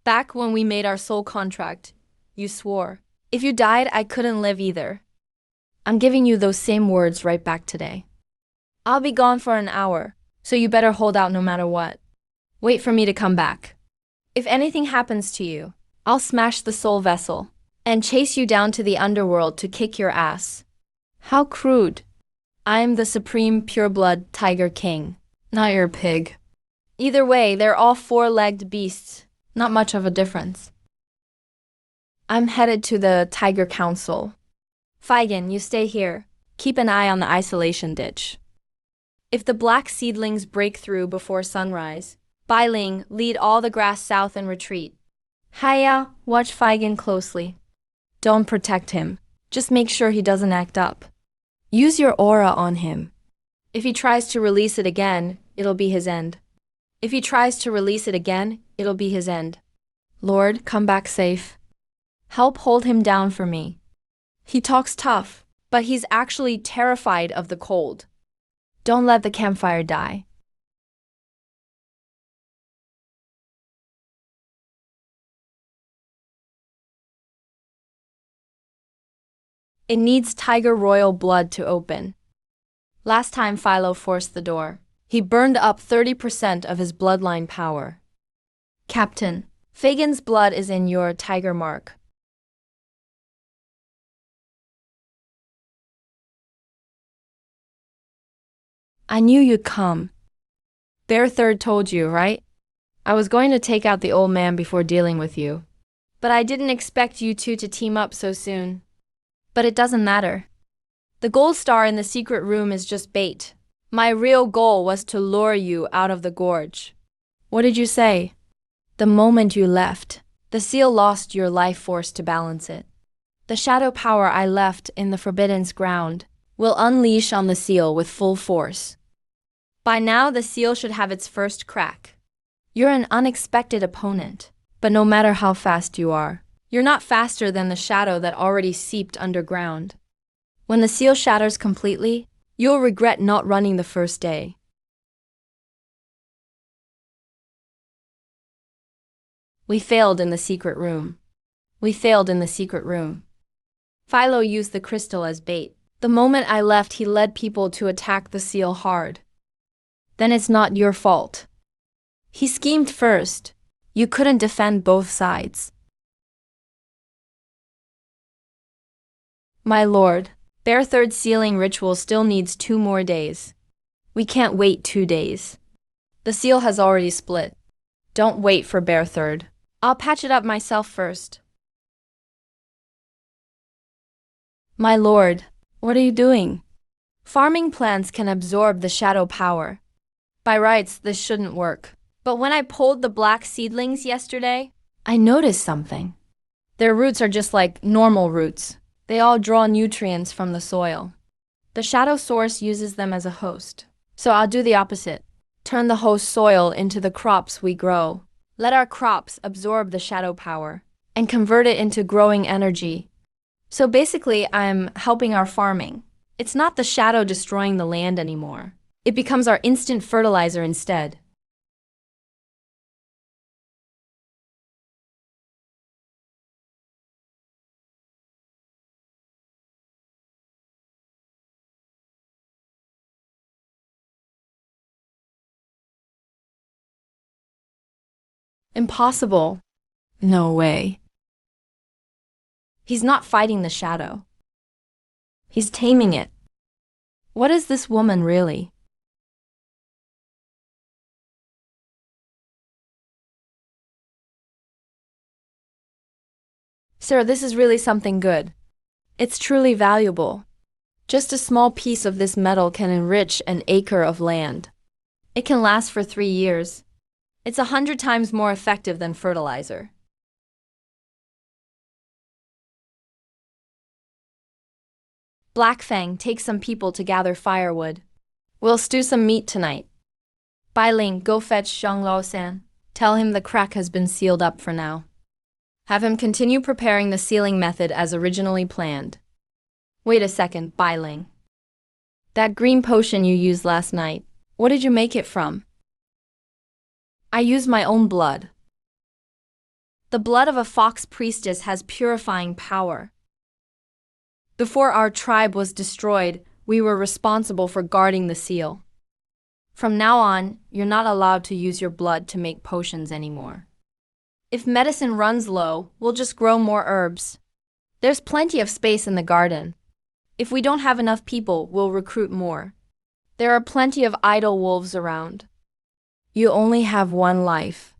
Back when we made our soul contract, you swore, if you died, I couldn't live either. I'm giving you those same words right back today. I'll be gone for an hour, so you better hold out no matter what. Wait for me to come back. If anything happens to you, I'll smash the soul vessel and chase you down to the underworld to kick your ass. How crude. I'm the supreme pureblood Tiger King, not your pig. Either way, they're all 4-legged beasts. Not much of a difference. I'm headed to the Tiger Council. Feigen, you stay here. Keep an eye on the isolation ditch. If the black seedlings break through before sunrise, Bai Ling, lead all the grass south and retreat. Haya, watch Feigen closely. Don't protect him. Just make sure he doesn't act up. Use your aura on him. If he tries to release it again, it'll be his end. If he tries to release it again, it'll be his end. Lord, come back safe. Help hold him down for me. He talks tough, but he's actually terrified of the cold. Don't let the campfire die. It needs tiger royal blood to open. Last time Philo forced the door, he burned up 30% of his bloodline power. Captain, Feigen's blood is in your tiger mark. I knew you'd come. Bear Third told you, right? I was going to take out the old man before dealing with you. But I didn't expect you two to team up so soon. But it doesn't matter. The gold star in the secret room is just bait. My real goal was to lure you out of the gorge. What did you say? The moment you left, the seal lost your life force to balance it. The shadow power I left in the Forbidden's ground will unleash on the seal with full force. By now, the seal should have its first crack. You're an unexpected opponent, but no matter how fast you are, you're not faster than the shadow that already seeped underground. When the seal shatters completely, you'll regret not running the first day. We failed in the secret room. We failed in the secret room. Philo used the crystal as bait. The moment I left, he led people to attack the seal hard. Then it's not your fault. He schemed first. You couldn't defend both sides. My lord, Bear Third sealing ritual still needs 2 more days. We can't wait 2 days. The seal has already split. Don't wait for Bear Third. I'll patch it up myself first. My lord, what are you doing? Farming plants can absorb the shadow power. By rights, this shouldn't work. But when I pulled the black seedlings yesterday, I noticed something. Their roots are just like normal roots. They all draw nutrients from the soil. The shadow source uses them as a host. So I'll do the opposite. Turn the host soil into the crops we grow. Let our crops absorb the shadow power and convert it into growing energy. So basically, I'm helping our farming. It's not the shadow destroying the land anymore. It becomes our instant fertilizer instead. Impossible. No way. He's not fighting the shadow. He's taming it. What is this woman really? Sir, this is really something good. It's truly valuable. Just a small piece of this metal can enrich an acre of land. It can last for 3 years. It's 100 times more effective than fertilizer. Blackfang, take some people to gather firewood. We'll stew some meat tonight. Bai Ling, go fetch Xiang Lao-san. Tell him the crack has been sealed up for now. Have him continue preparing the sealing method as originally planned. Wait a second, Bai Ling. That green potion you used last night, what did you make it from? I used my own blood. The blood of a fox priestess has purifying power. Before our tribe was destroyed, we were responsible for guarding the seal. From now on, you're not allowed to use your blood to make potions anymore. If medicine runs low, we'll just grow more herbs. There's plenty of space in the garden. If we don't have enough people, we'll recruit more. There are plenty of idle wolves around. You only have one life.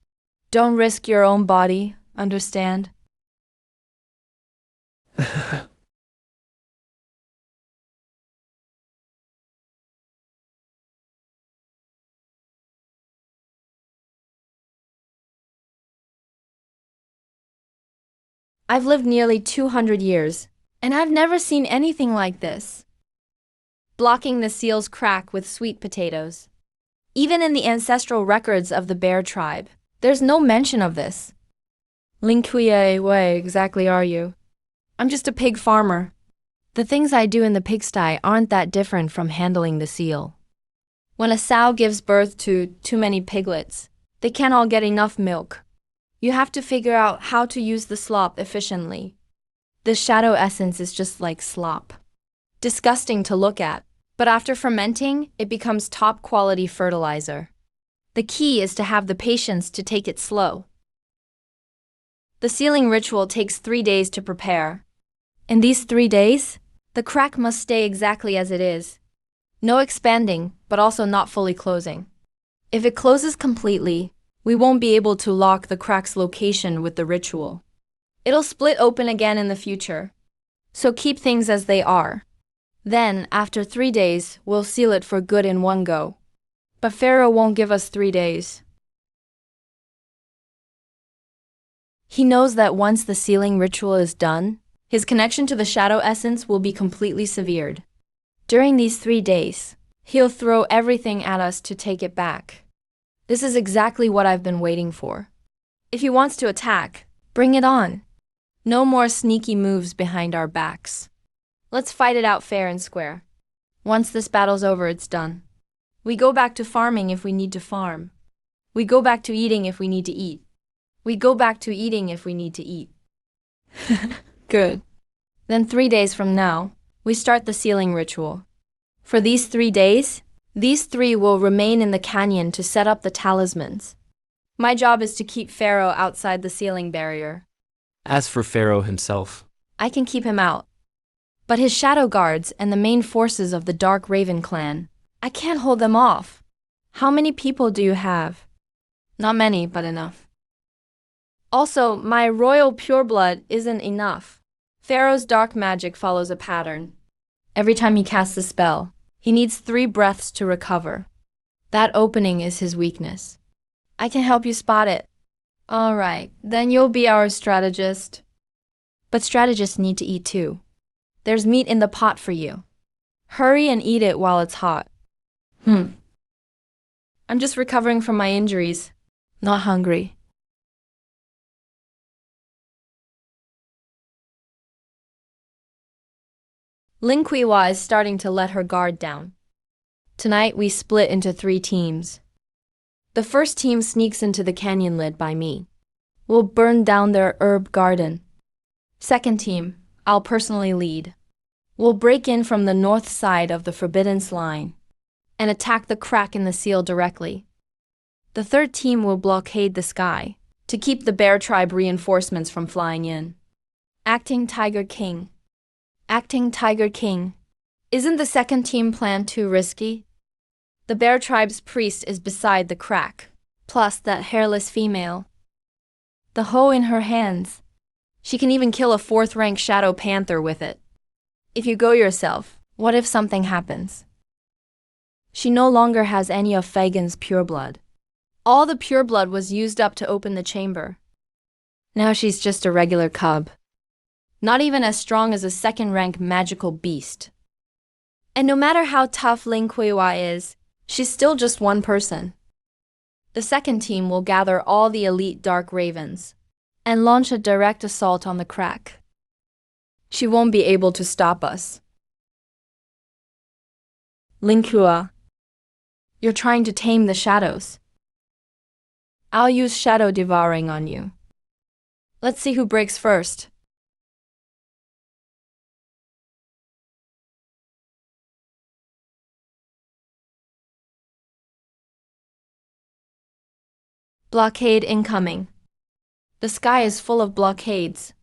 Don't risk your own body, understand? I've lived nearly 200 years, and I've never seen anything like this. Blocking the seal's crack with sweet potatoes. Even in the ancestral records of the bear tribe, there's no mention of this. Linkuye, where exactly are you? I'm just a pig farmer. The things I do in the pigsty aren't that different from handling the seal. When a sow gives birth to too many piglets, they can't all get enough milk. You have to figure out how to use the slop efficiently. The shadow essence is just like slop. Disgusting to look at, but after fermenting, it becomes top quality fertilizer. The key is to have the patience to take it slow. The sealing ritual takes 3 days to prepare. In these 3 days, the crack must stay exactly as it is. No expanding, but also not fully closing. If it closes completely, we won't be able to lock the crack's location with the ritual. It'll split open again in the future. So keep things as they are. Then, after 3 days, we'll seal it for good in one go. But Pharaoh won't give us 3 days. He knows that once the sealing ritual is done, his connection to the shadow essence will be completely severed. During these 3 days, he'll throw everything at us to take it back. This is exactly what I've been waiting for. If he wants to attack, bring it on. No more sneaky moves behind our backs. Let's fight it out fair and square. Once this battle's over, it's done. We go back to farming if we need to farm. We go back to eating if we need to eat. We go back to eating if we need to eat. Good. Then 3 days from now, we start the sealing ritual. For these 3 days, these 3 will remain in the canyon to set up the talismans. My job is to keep Pharaoh outside the sealing barrier. As for Pharaoh himself, I can keep him out. But his shadow guards and the main forces of the Dark Raven clan, I can't hold them off. How many people do you have? Not many, but enough. Also, my royal pureblood isn't enough. Pharaoh's dark magic follows a pattern. Every time he casts a spell, he needs 3 breaths to recover. That opening is his weakness. I can help you spot it. All right, then you'll be our strategist. But strategists need to eat too. There's meat in the pot for you. Hurry and eat it while it's hot. I'm just recovering from my injuries. Not hungry. Linquiwa is starting to let her guard down. Tonight we split into 3 teams. The first team sneaks into the canyon led by me. We'll burn down their herb garden. Second team, I'll personally lead. We'll break in from the north side of the Forbidden Line and attack the crack in the seal directly. The third team will blockade the sky to keep the bear tribe reinforcements from flying in. Acting Tiger King. Acting Tiger King. Isn't the second team plan too risky? The bear tribe's priest is beside the crack, plus that hairless female. The hoe in her hands. She can even kill a 4th-rank shadow panther with it. If you go yourself, what if something happens? She no longer has any of Fagin's pureblood. All the pureblood was used up to open the chamber. Now she's just a regular cub. Not even as strong as a 2nd-rank magical beast. And no matter how tough Ling Kuiwa is, she's still just one person. The second team will gather all the elite Dark Ravens and launch a direct assault on the crack. She won't be able to stop us. Linkua, you're trying to tame the shadows. I'll use shadow devouring on you. Let's see who breaks first. Blockade incoming. The sky is full of blockades.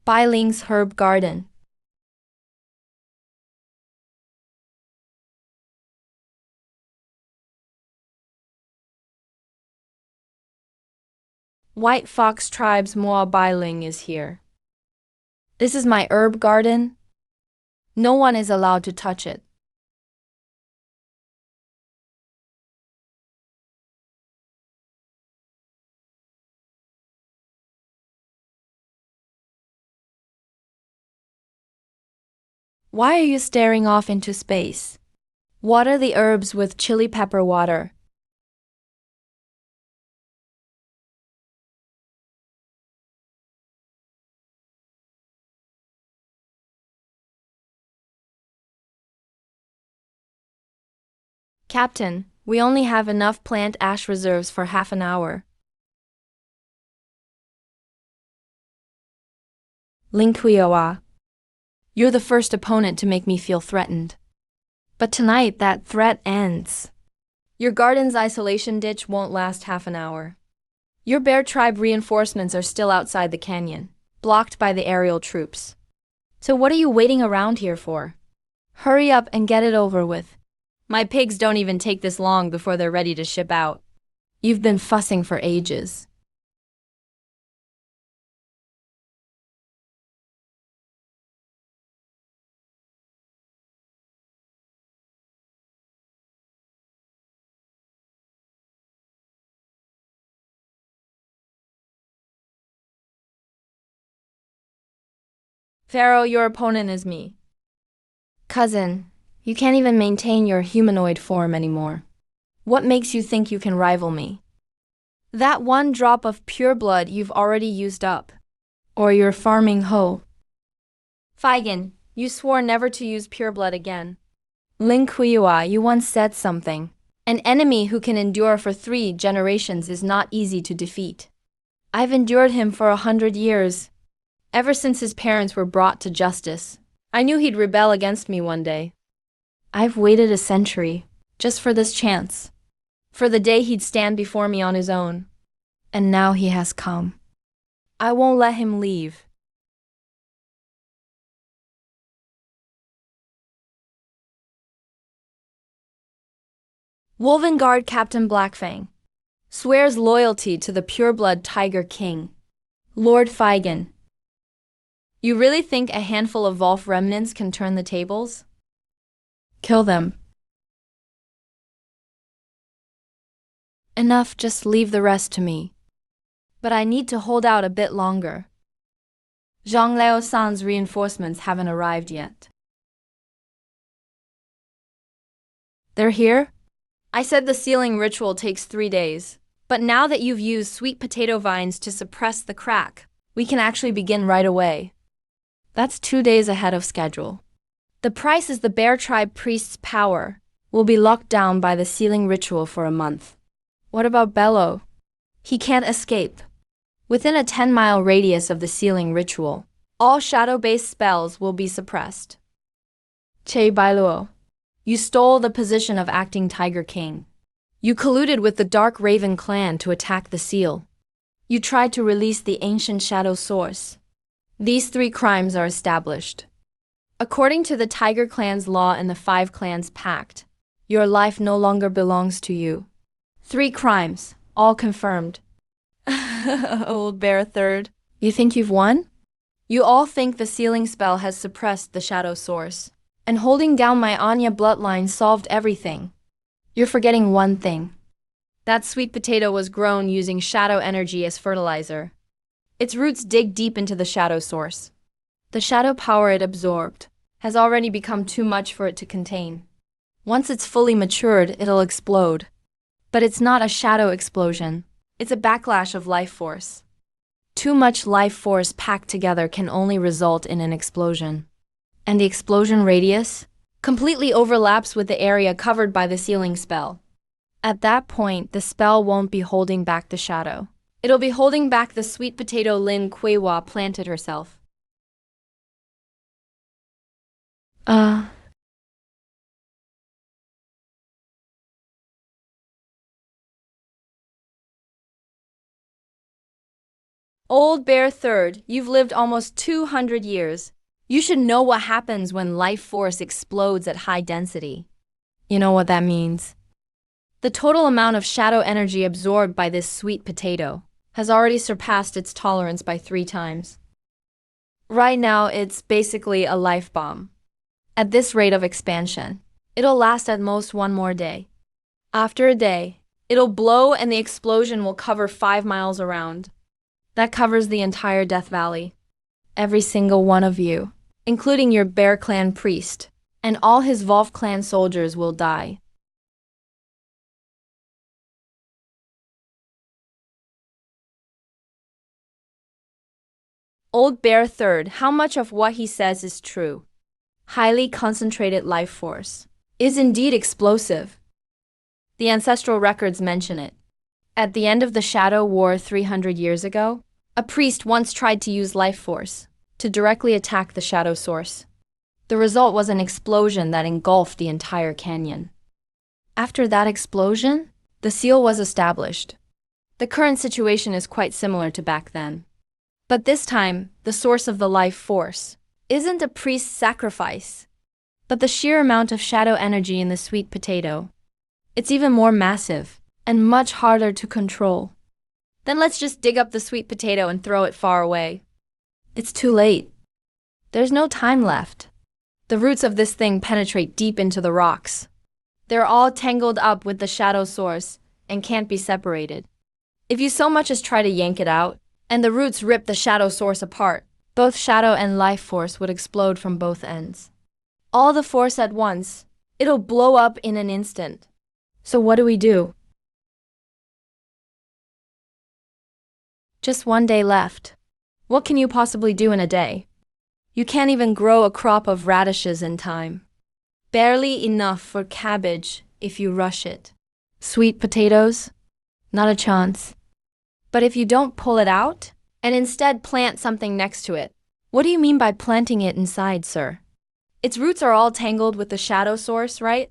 Bai Ling's herb garden. White Fox Tribe's Moa Bai Ling is here. This is my herb garden. No one is allowed to touch it. Why are you staring off into space? Water the herbs with chili pepper water. Captain, we only have enough plant ash reserves for half an hour. Lin Kuo-ah. You're the first opponent to make me feel threatened. But tonight that threat ends. Your garden's isolation ditch won't last half an hour. Your bear tribe reinforcements are still outside the canyon, blocked by the aerial troops. So what are you waiting around here for? Hurry up and get it over with. My pigs don't even take this long before they're ready to ship out. You've been fussing for ages. Pharaoh, your opponent is me. Cousin, you can't even maintain your humanoid form anymore. What makes you think you can rival me? That one drop of pure blood you've already used up. Or you're farming hoe. Feigen, you swore never to use pure blood again. Lin Kuo-ah, you once said something. An enemy who can endure for 3 generations is not easy to defeat. I've endured him for 100 years. Ever since his parents were brought to justice, I knew he'd rebel against me one day. I've waited a century, just for this chance. For the day he'd stand before me on his own. And now he has come. I won't let him leave. Wolven Guard Captain Blackfang swears loyalty to the pureblood Tiger King, Lord Feigen. You really think a handful of Volf remnants can turn the tables? Kill them. Enough, just leave the rest to me. But I need to hold out a bit longer. Zhang Lao-san's reinforcements haven't arrived yet. They're here? I said the sealing ritual takes 3 days, but now that you've used sweet potato vines to suppress the crack, we can actually begin right away. That's 2 days ahead of schedule. The price is the Bear Tribe priest's power will be locked down by the sealing ritual for a month. What about Bello? He can't escape. Within a 10-mile radius of the sealing ritual, all shadow-based spells will be suppressed. Che Bailuo, you stole the position of acting Tiger King. You colluded with the Dark Raven clan to attack the seal. You tried to release the ancient shadow source. These 3 crimes are established. According to the Tiger Clan's law and the 5 Clans Pact, your life no longer belongs to you. 3 crimes, all confirmed. Old Bear Third, you think you've won? You all think the sealing spell has suppressed the shadow source, and holding down my Anya bloodline solved everything. You're forgetting one thing. That sweet potato was grown using shadow energy as fertilizer. Its roots dig deep into the shadow source. The shadow power it absorbed has already become too much for it to contain. Once it's fully matured, it'll explode. But it's not a shadow explosion. It's a backlash of life force. Too much life force packed together can only result in an explosion. And the explosion radius completely overlaps with the area covered by the sealing spell. At that point, the spell won't be holding back the shadow. It'll be holding back the sweet potato Lin Kuo-ah planted herself. Old Bear Third, you've lived almost 200 years. You should know what happens when life force explodes at high density. You know what that means. The total amount of shadow energy absorbed by this sweet potato has already surpassed its tolerance by 3 times. Right now, it's basically a life bomb. At this rate of expansion, it'll last at most 1 more day. After a day, it'll blow and the explosion will cover 5 miles around. That covers the entire Death Valley. Every single one of you. including your Bear Clan priest, and all his Wolf Clan soldiers will die. Old Bear Third, how much of what he says is true? Highly concentrated life force is indeed explosive. The ancestral records mention it. At the end of the Shadow War 300 years ago, a priest once tried to use life force to directly attack the shadow source. The result was an explosion that engulfed the entire canyon. After that explosion, the seal was established. The current situation is quite similar to back then. But this time, the source of the life force isn't a priest's sacrifice, but the sheer amount of shadow energy in the sweet potato. It's even more massive and much harder to control. Then let's just dig up the sweet potato and throw it far away. It's too late. There's no time left. The roots of this thing penetrate deep into the rocks. They're all tangled up with the shadow source and can't be separated. If you so much as try to yank it out, and the roots rip the shadow source apart, both shadow and life force would explode from both ends. All the force at once, it'll blow up in an instant. So what do we do? Just one day left. What can you possibly do in a day? You can't even grow a crop of radishes in time. Barely enough for cabbage if you rush it. Sweet potatoes? Not a chance. But if you don't pull it out, and instead plant something next to it, what do you mean by planting it inside, sir? Its roots are all tangled with the shadow source, right?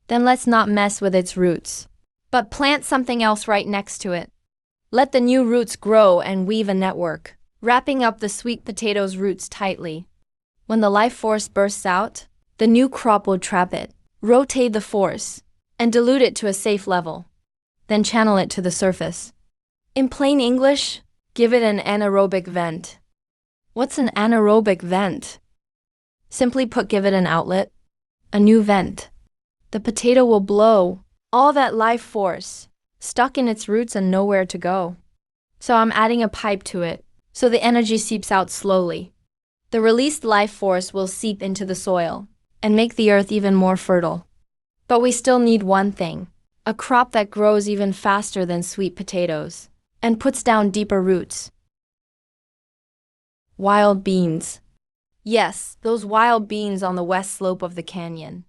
Then let's not mess with its roots, but plant something else right next to it. Let the new roots grow and weave a network, wrapping up the sweet potato's roots tightly. When the life force bursts out, the new crop will trap it, rotate the force, and dilute it to a safe level. Then channel it to the surface. In plain English, give it an anaerobic vent. What's an anaerobic vent? Simply put, give it an outlet, a new vent. The potato will blow all that life force stuck in its roots and nowhere to go. So I'm adding a pipe to it, so the energy seeps out slowly. The released life force will seep into the soil and make the earth even more fertile. But we still need one thing, a crop that grows even faster than sweet potatoes and puts down deeper roots. Wild beans. Yes, those wild beans on the west slope of the canyon.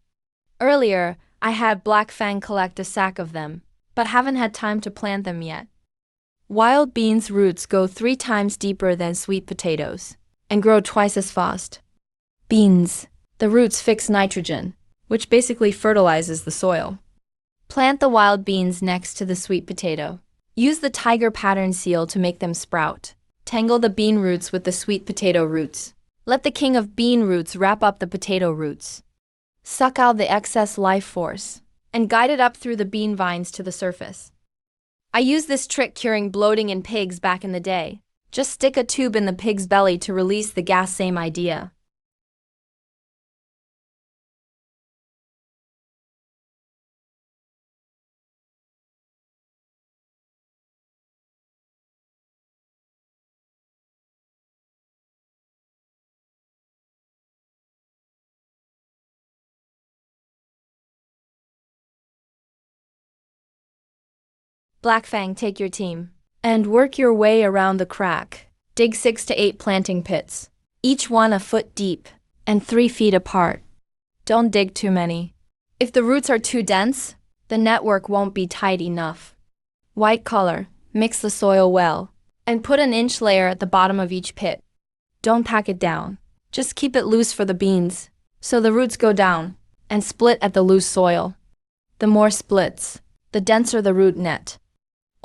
Earlier, I had Black Fang collect a sack of them, but haven't had time to plant them yet. Wild beans' roots go 3 times deeper than sweet potatoes and grow twice as fast. Beans. The roots fix nitrogen, which basically fertilizes the soil. Plant the wild beans next to the sweet potato. Use the tiger pattern seal to make them sprout. Tangle the bean roots with the sweet potato roots. Let the king of bean roots wrap up the potato roots. Suck out the excess life force and guide it up through the bean vines to the surface. I used this trick curing bloating in pigs back in the day. Just stick a tube in the pig's belly to release the gas, same idea. Black Fang, take your team and work your way around the crack. Dig 6 to 8 planting pits, each one a foot deep and 3 feet apart. Don't dig too many. If the roots are too dense, the network won't be tight enough. White color, mix the soil well, and put an inch layer at the bottom of each pit. Don't pack it down. Just keep it loose for the beans, so the roots go down and split at the loose soil. The more splits, the denser the root net.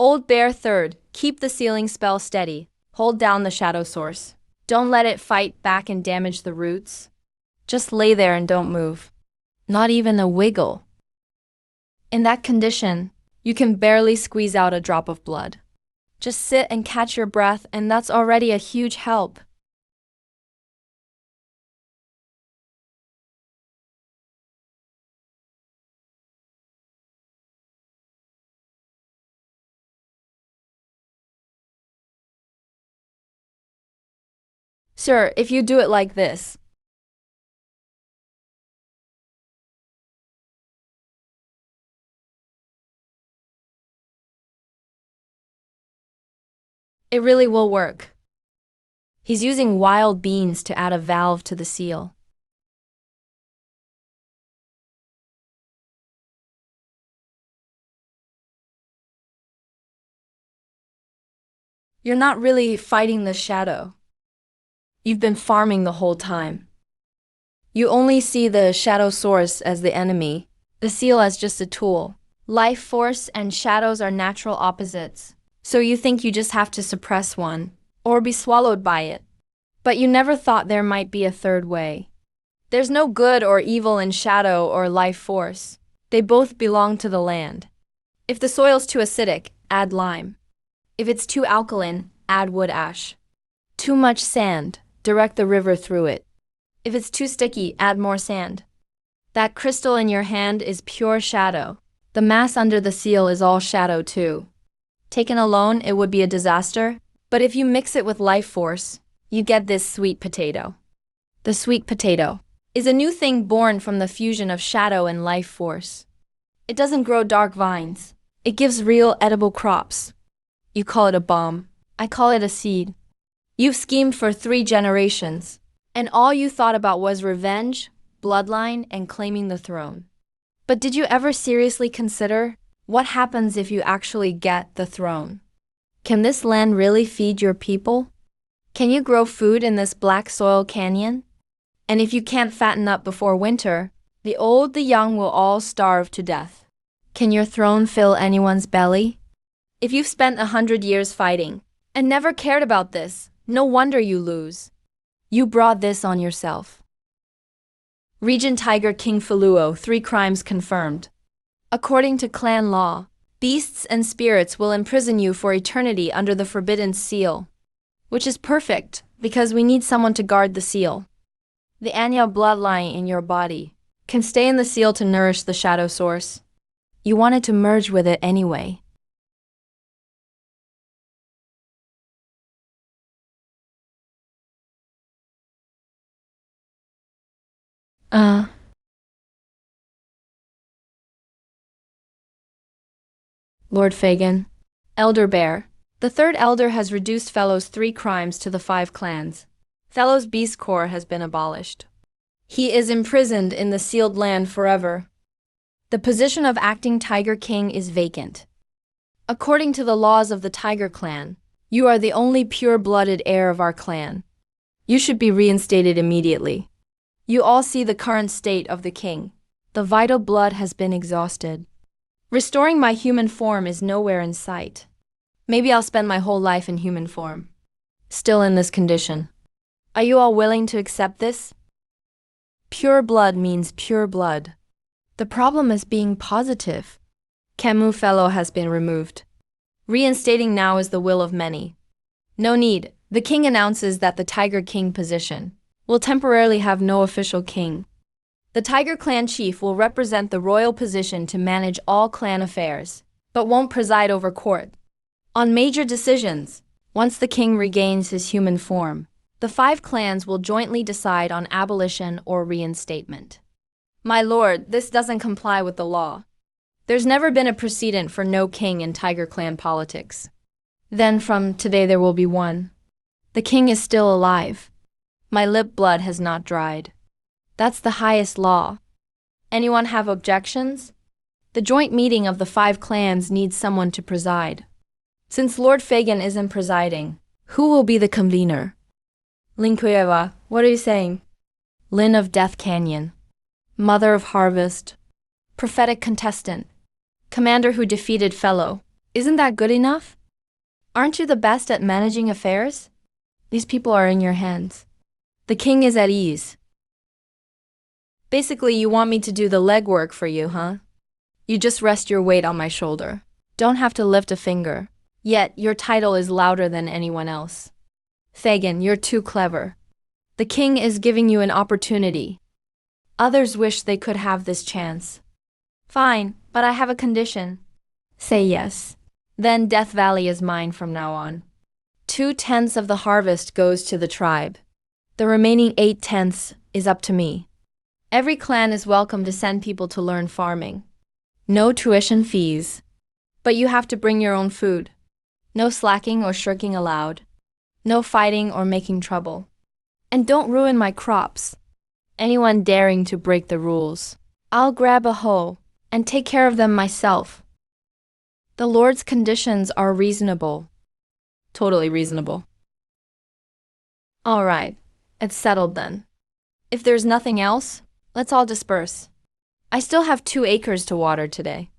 Old Bear Third, keep the sealing spell steady. Hold down the shadow source. Don't let it fight back and damage the roots. Just lay there and don't move. Not even a wiggle. In that condition, you can barely squeeze out a drop of blood. Just sit and catch your breath, and that's already a huge help. Sir, if you do it like this, It really will work. He's using wild beans to add a valve to the seal. You're not really fighting the shadow. You've been farming the whole time. You only see the shadow source as the enemy, the seal as just a tool. Life force and shadows are natural opposites, so you think you just have to suppress one, or be swallowed by it. But you never thought there might be a third way. There's no good or evil in shadow or life force. They both belong to the land. If the soil's too acidic, add lime. If it's too alkaline, add wood ash. Too much sand, direct the river through it. If it's too sticky, add more sand. That crystal in your hand is pure shadow. The mass under the seal is all shadow too. Taken alone, it would be a disaster, but if you mix it with life force, you get this sweet potato. The sweet potato is a new thing born from the fusion of shadow and life force. It doesn't grow dark vines. It gives real edible crops. You call it a bomb. I call it a seed. You've schemed for 3 generations, and all you thought about was revenge, bloodline, and claiming the throne. But did you ever seriously consider what happens if you actually get the throne? Can this land really feed your people? Can you grow food in this black soil canyon? And if you can't fatten up before winter, the old, the young will all starve to death. Can your throne fill anyone's belly? If you've spent 100 years fighting and never cared about this, no wonder you lose. You brought this on yourself. Regent Tiger King Faluo, 3 crimes confirmed. According to clan law, beasts and spirits will imprison you for eternity under the forbidden seal. Which is perfect, because we need someone to guard the seal. The Anya bloodline in your body can stay in the seal to nourish the shadow source. You wanted to merge with it anyway. Lord Fagin. Elder Bear. The 3rd elder has reduced Fellow's 3 crimes to the 5 clans. Fellow's Beast Corps has been abolished. He is imprisoned in the sealed land forever. The position of acting Tiger King is vacant. According to the laws of the Tiger Clan, you are the only pure-blooded heir of our clan. You should be reinstated immediately. You all see the current state of the king. The vital blood has been exhausted. Restoring my human form is nowhere in sight. Maybe I'll spend my whole life in human form. Still in this condition. Are you all willing to accept this? Pure blood means pure blood. The problem is being positive. Camus Fellow has been removed. Reinstating now is the will of many. No need. The king announces that the Tiger King position will temporarily have no official king. The Tiger Clan chief will represent the royal position to manage all clan affairs, but won't preside over court. On major decisions, once the king regains his human form, the 5 clans will jointly decide on abolition or reinstatement. My lord, this doesn't comply with the law. There's never been a precedent for no king in Tiger Clan politics. Then from today there will be one. The king is still alive. My lip blood has not dried. That's the highest law. Anyone have objections? The joint meeting of the 5 clans needs someone to preside. Since Lord Fagin isn't presiding, who will be the convener? Lin Kueva, what are you saying? Lin of Death Canyon. Mother of Harvest. Prophetic contestant. Commander who defeated Fellow. Isn't that good enough? Aren't you the best at managing affairs? These people are in your hands. The king is at ease. Basically, you want me to do the legwork for you, huh? You just rest your weight on my shoulder. Don't have to lift a finger. Yet, your title is louder than anyone else. Fagin, you're too clever. The king is giving you an opportunity. Others wish they could have this chance. Fine, but I have a condition. Say yes. Then Death Valley is mine from now on. 2/10 of the harvest goes to the tribe. The remaining 8/10 is up to me. Every clan is welcome to send people to learn farming. No tuition fees. But you have to bring your own food. No slacking or shirking allowed. No fighting or making trouble. And don't ruin my crops. Anyone daring to break the rules, I'll grab a hoe and take care of them myself. The Lord's conditions are reasonable. Totally reasonable. All right, it's settled then. If there's nothing else, let's all disperse. I still have 2 acres to water today.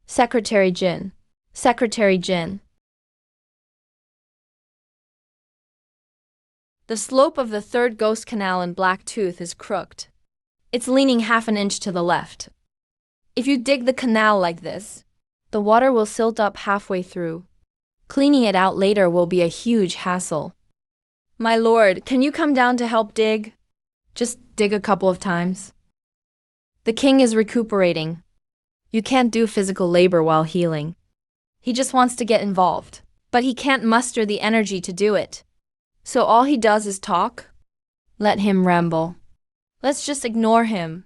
Secretary Jin. Secretary Jin. The slope of the 3rd Ghost Canal in Black Tooth is crooked. It's leaning half an inch to the left. If you dig the canal like this, the water will silt up halfway through. Cleaning it out later will be a huge hassle. My lord, can you come down to help dig? Just dig a couple of times. The king is recuperating. You can't do physical labor while healing. He just wants to get involved, but he can't muster the energy to do it. So all he does is talk? Let him ramble. Let's just ignore him.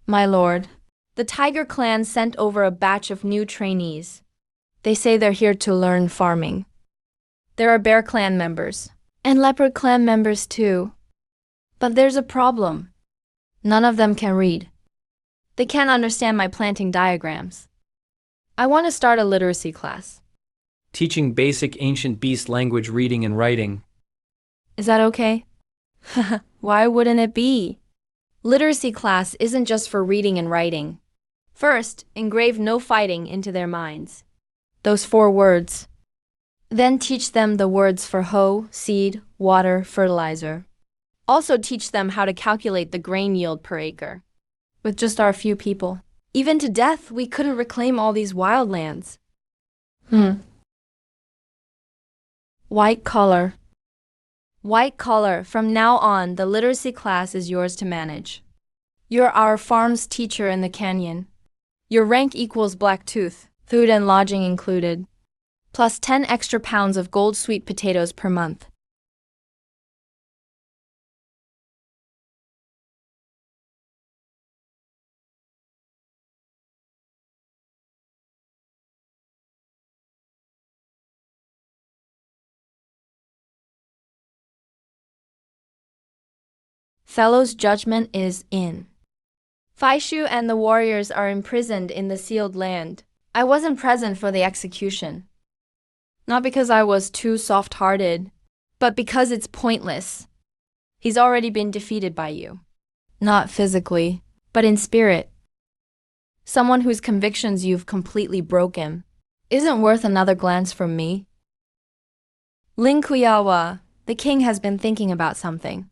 My lord, the Tiger clan sent over a batch of new trainees. They say they're here to learn farming. There are Bear clan members, and Leopard clan members too. But there's a problem. None of them can read. They can't understand my planting diagrams. I want to start a literacy class. Teaching basic ancient beast language reading and writing. Is that okay? Why wouldn't it be? Literacy class isn't just for reading and writing. First, engrave no fighting into their minds. Those 4 words. Then teach them the words for hoe, seed, water, fertilizer. Also teach them how to calculate the grain yield per acre. With just our few people, even to death, we couldn't reclaim all these wildlands. White collar. White collar, from now on, the literacy class is yours to manage. You're our farm's teacher in the canyon. Your rank equals Black Tooth, food and lodging included, plus 10 extra pounds of gold sweet potatoes per month. Fellow's judgment is in. Faishu and the warriors are imprisoned in the sealed land. I wasn't present for the execution. Not because I was too soft-hearted, but because it's pointless. He's already been defeated by you. Not physically, but in spirit. Someone whose convictions you've completely broken isn't worth another glance from me. Lin Kuyawa, the king has been thinking about something.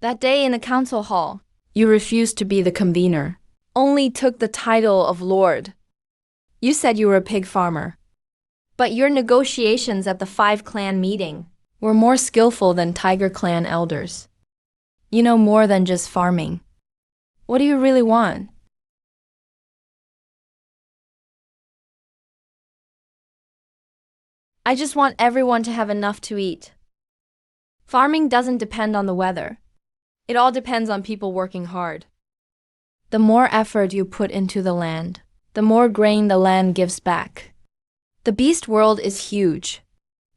That day in the council hall, you refused to be the convener, only took the title of lord. You said you were a pig farmer. But your negotiations at the 5-clan meeting were more skillful than Tiger clan elders. You know more than just farming. What do you really want? I just want everyone to have enough to eat. Farming doesn't depend on the weather. It all depends on people working hard. The more effort you put into the land, the more grain the land gives back. The beast world is huge.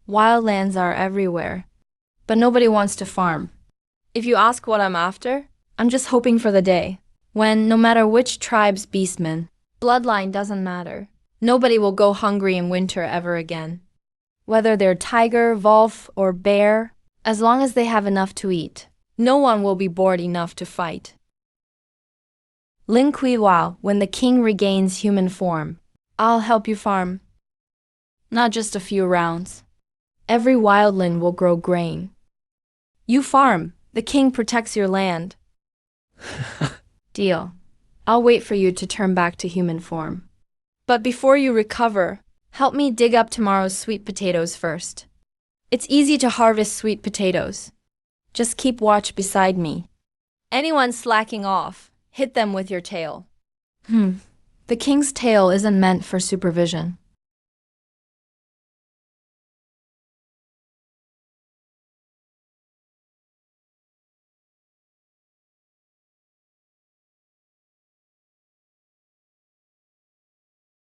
Wildlands are everywhere. But nobody wants to farm. If you ask what I'm after, I'm just hoping for the day when, no matter which tribe's beastman, bloodline doesn't matter. Nobody will go hungry in winter ever again. Whether they're tiger, wolf, or bear, as long as they have enough to eat, no one will be bored enough to fight. Lin Kuiwao, when the king regains human form, I'll help you farm. Not just a few rounds. Every wildland will grow grain. You farm, the king protects your land. Deal. I'll wait for you to turn back to human form. But before you recover, help me dig up tomorrow's sweet potatoes first. It's easy to harvest sweet potatoes. Just keep watch beside me. Anyone slacking off, hit them with your tail. The king's tail isn't meant for supervision.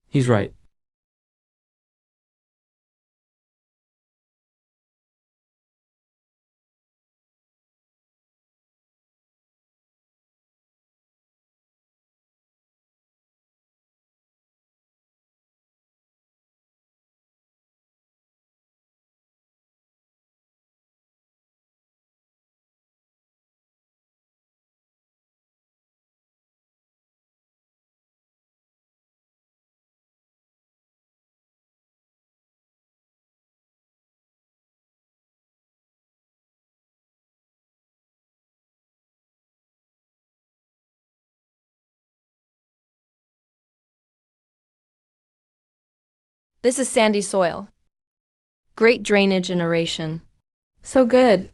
He's right. This is sandy soil. Great drainage and aeration. So good.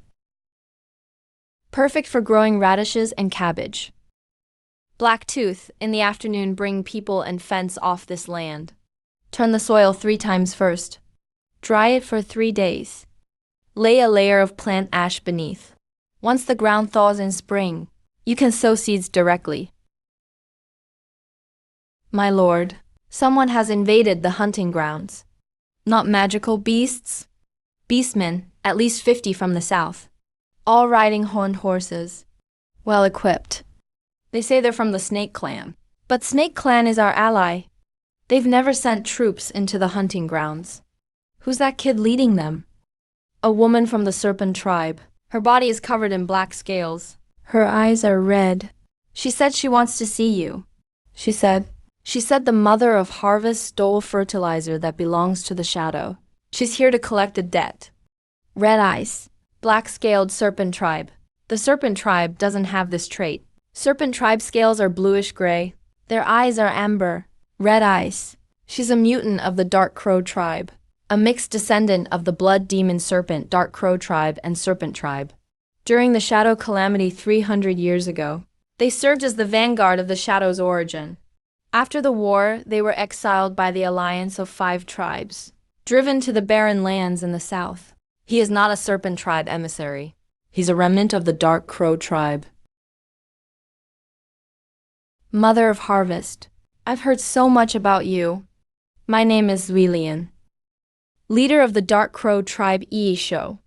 Perfect for growing radishes and cabbage. Black tooth, in the afternoon bring people and fence off this land. Turn the soil 3 times first. Dry it for 3 days. Lay a layer of plant ash beneath. Once the ground thaws in spring, you can sow seeds directly. My lord, someone has invaded the hunting grounds. Not magical beasts. Beastmen, at least 50 from the south. All riding horned horses. Well equipped. They say they're from the Snake Clan. But Snake Clan is our ally. They've never sent troops into the hunting grounds. Who's that kid leading them? A woman from the Serpent tribe. Her body is covered in black scales. Her eyes are red. She said she wants to see you. She said the mother of harvest stole fertilizer that belongs to the shadow. She's here to collect a debt. Red eyes. Black-scaled Serpent tribe. The Serpent tribe doesn't have this trait. Serpent tribe scales are bluish-gray. Their eyes are amber. Red eyes. She's a mutant of the Dark Crow tribe. A mixed descendant of the blood demon serpent Dark Crow tribe and Serpent tribe. During the Shadow Calamity 300 years ago, they served as the vanguard of the Shadow's origin. After the war, they were exiled by the alliance of 5 tribes, driven to the barren lands in the south. He is not a Serpent tribe emissary. He's a remnant of the Dark Crow tribe. Mother of Harvest, I've heard so much about you. My name is Zuilian. Leader of the Dark Crow tribe Show.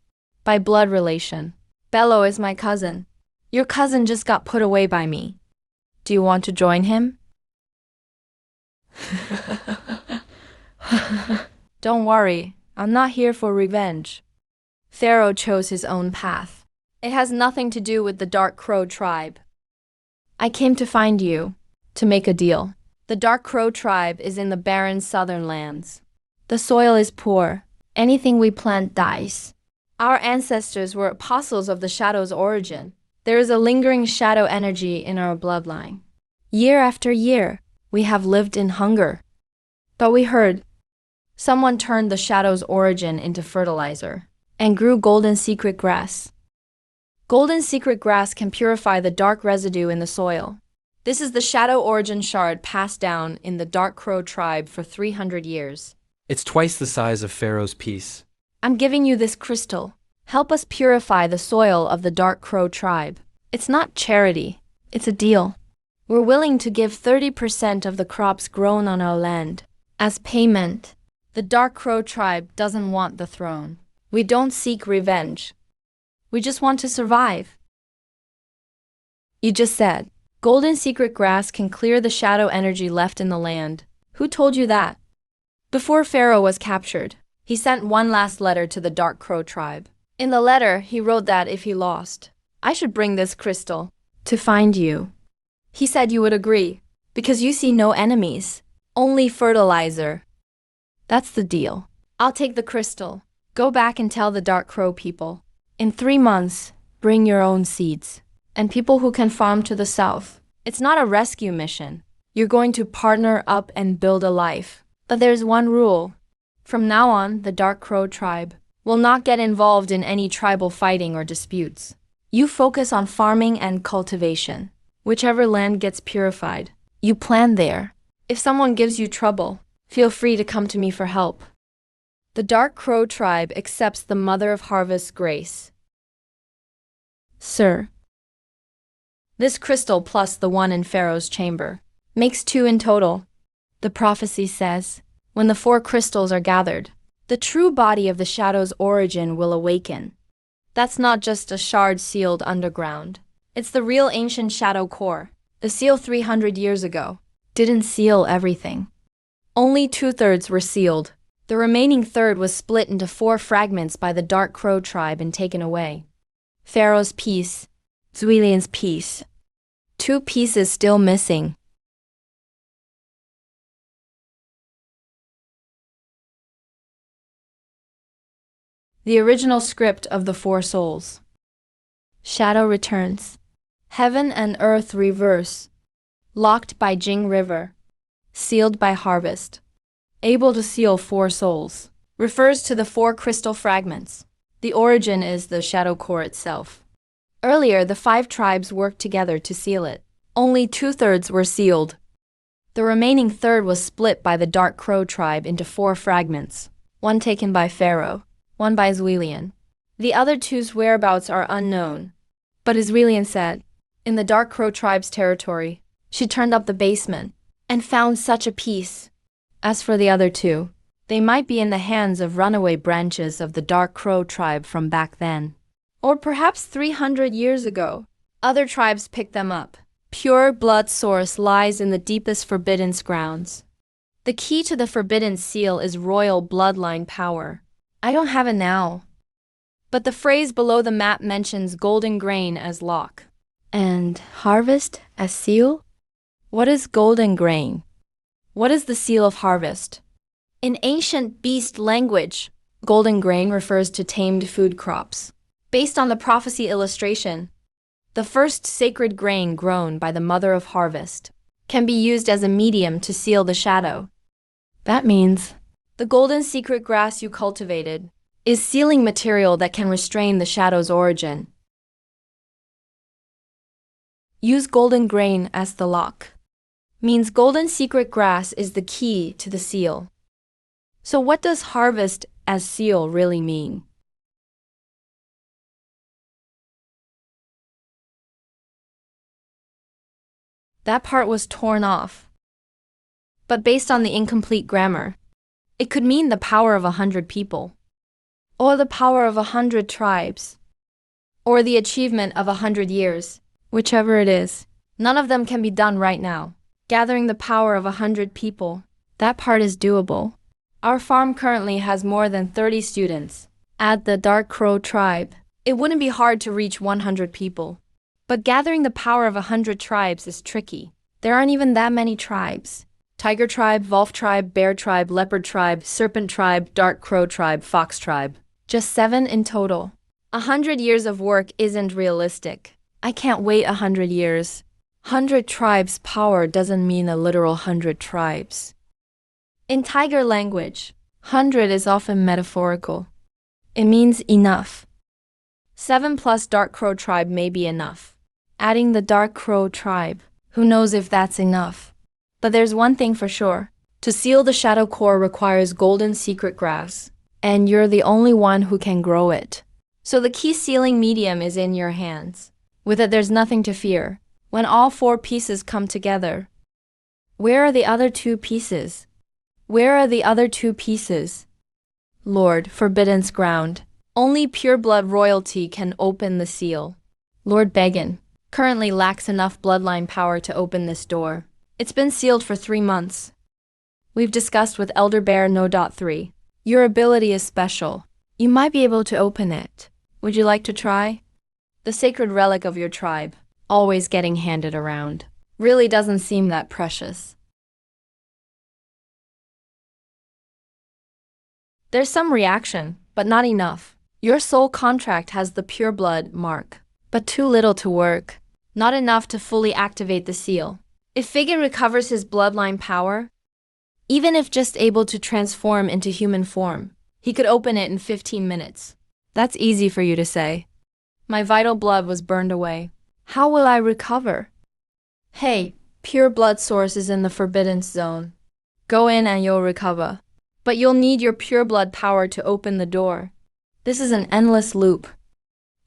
By blood relation. Bello is my cousin. Your cousin just got put away by me. Do you want to join him? Don't worry, I'm not here for revenge. Pharaoh chose his own path. It has nothing to do with the Dark Crow tribe. I came to find you, to make a deal. The Dark Crow tribe is in the barren southern lands. The soil is poor. Anything we plant dies. Our ancestors were apostles of the Shadow's origin. There is a lingering shadow energy in our bloodline. Year after year, we have lived in hunger. But we heard someone turned the Shadow's origin into fertilizer and grew golden secret grass. Golden secret grass can purify the dark residue in the soil. This is the Shadow origin shard passed down in the Dark Crow tribe for 300 years. It's twice the size of Pharaoh's piece. I'm giving you this crystal. Help us purify the soil of the Dark Crow tribe. It's not charity, it's a deal. We're willing to give 30% of the crops grown on our land as payment. The Dark Crow tribe doesn't want the throne. We don't seek revenge. We just want to survive. You just said, golden secret grass can clear the shadow energy left in the land. Who told you that? Before Pharaoh was captured, he sent one last letter to the Dark Crow tribe. In the letter, he wrote that if he lost, I should bring this crystal to find you. He said you would agree, because you see no enemies, only fertilizer. That's the deal. I'll take the crystal. Go back and tell the Dark Crow people. In 3 months, bring your own seeds. And people who can farm to the south. It's not a rescue mission. You're going to partner up and build a life. But there's one rule. From now on, the Dark Crow tribe will not get involved in any tribal fighting or disputes. You focus on farming and cultivation. Whichever land gets purified, you plant there. If someone gives you trouble, feel free to come to me for help. The Dark Crow tribe accepts the Mother of Harvest's grace. Sir, this crystal plus the one in Pharaoh's chamber makes 2 in total. The prophecy says, when the 4 crystals are gathered, the true body of the shadow's origin will awaken. That's not just a shard sealed underground. It's the real ancient shadow core. The seal 300 years ago didn't seal everything. Only 2/3 were sealed. The remaining third was split into 4 fragments by the Dark Crow tribe and taken away. Pharaoh's piece, Zuilian's piece. 2 pieces still missing. The original script of the 4 souls. Shadow returns. Heaven and earth reverse. Locked by Jing River. Sealed by harvest. Able to seal 4 souls. Refers to the 4 crystal fragments. The origin is the shadow core itself. Earlier, the 5 tribes worked together to seal it. Only 2/3 were sealed. The remaining third was split by the Dark Crow tribe into 4 fragments. 1 taken by Pharaoh, 1 by Zuilian. The other 2's whereabouts are unknown. But Zuilian said, in the Dark Crow tribe's territory, she turned up the basement and found such a piece. As for the other 2, they might be in the hands of runaway branches of the Dark Crow tribe from back then. Or perhaps 300 years ago, other tribes picked them up. Pure blood source lies in the deepest forbidden grounds. The key to the forbidden seal is royal bloodline power. I don't have it now. But the phrase below the map mentions golden grain as lock. And harvest as seal? What is golden grain? What is the seal of harvest? In ancient beast language, golden grain refers to tamed food crops. Based on the prophecy illustration, the first sacred grain grown by the Mother of Harvest can be used as a medium to seal the shadow. That means the golden secret grass you cultivated is sealing material that can restrain the shadow's origin. Use golden grain as the lock. Means golden secret grass is the key to the seal. So what does harvest as seal really mean? That part was torn off. But based on the incomplete grammar, it could mean the power of 100 people, or the power of 100 tribes, or the achievement of 100 years, whichever it is. None of them can be done right now. Gathering the power of 100 people, that part is doable. Our farm currently has more than 30 students. Add the Dark Crow tribe, it wouldn't be hard to reach 100 people. But gathering the power of 100 tribes is tricky. There aren't even that many tribes. Tiger tribe, wolf tribe, bear tribe, leopard tribe, serpent tribe, dark crow tribe, fox tribe. Just 7 in total. 100 years of work isn't realistic. I can't wait 100 years. 100 tribes power doesn't mean a literal 100 tribes. In tiger language, 100 is often metaphorical. It means enough. 7 plus dark crow tribe may be enough. Adding the Dark Crow tribe, who knows if that's enough. But there's one thing for sure. To seal the shadow core requires golden secret grass, and you're the only one who can grow it. So the key sealing medium is in your hands. With it, there's nothing to fear. When all 4 pieces come together, where are the other 2 pieces? Where are the other 2 pieces? Lord, forbidden's ground. Only pure blood royalty can open the seal. Lord Began currently lacks enough bloodline power to open this door. It's been sealed for 3 months. We've discussed with Elder Bear No.3. Your ability is special. You might be able to open it. Would you like to try? The sacred relic of your tribe, always getting handed around, really doesn't seem that precious. There's some reaction, but not enough. Your soul contract has the pure blood mark, but too little to work. Not enough to fully activate the seal. If Figin recovers his bloodline power, even if just able to transform into human form, he could open it in 15 minutes. That's easy for you to say. My vital blood was burned away. How will I recover? Hey, Pure blood source is in the forbidden zone. Go in and you'll recover. But you'll need your pure blood power to open the door. This is an endless loop.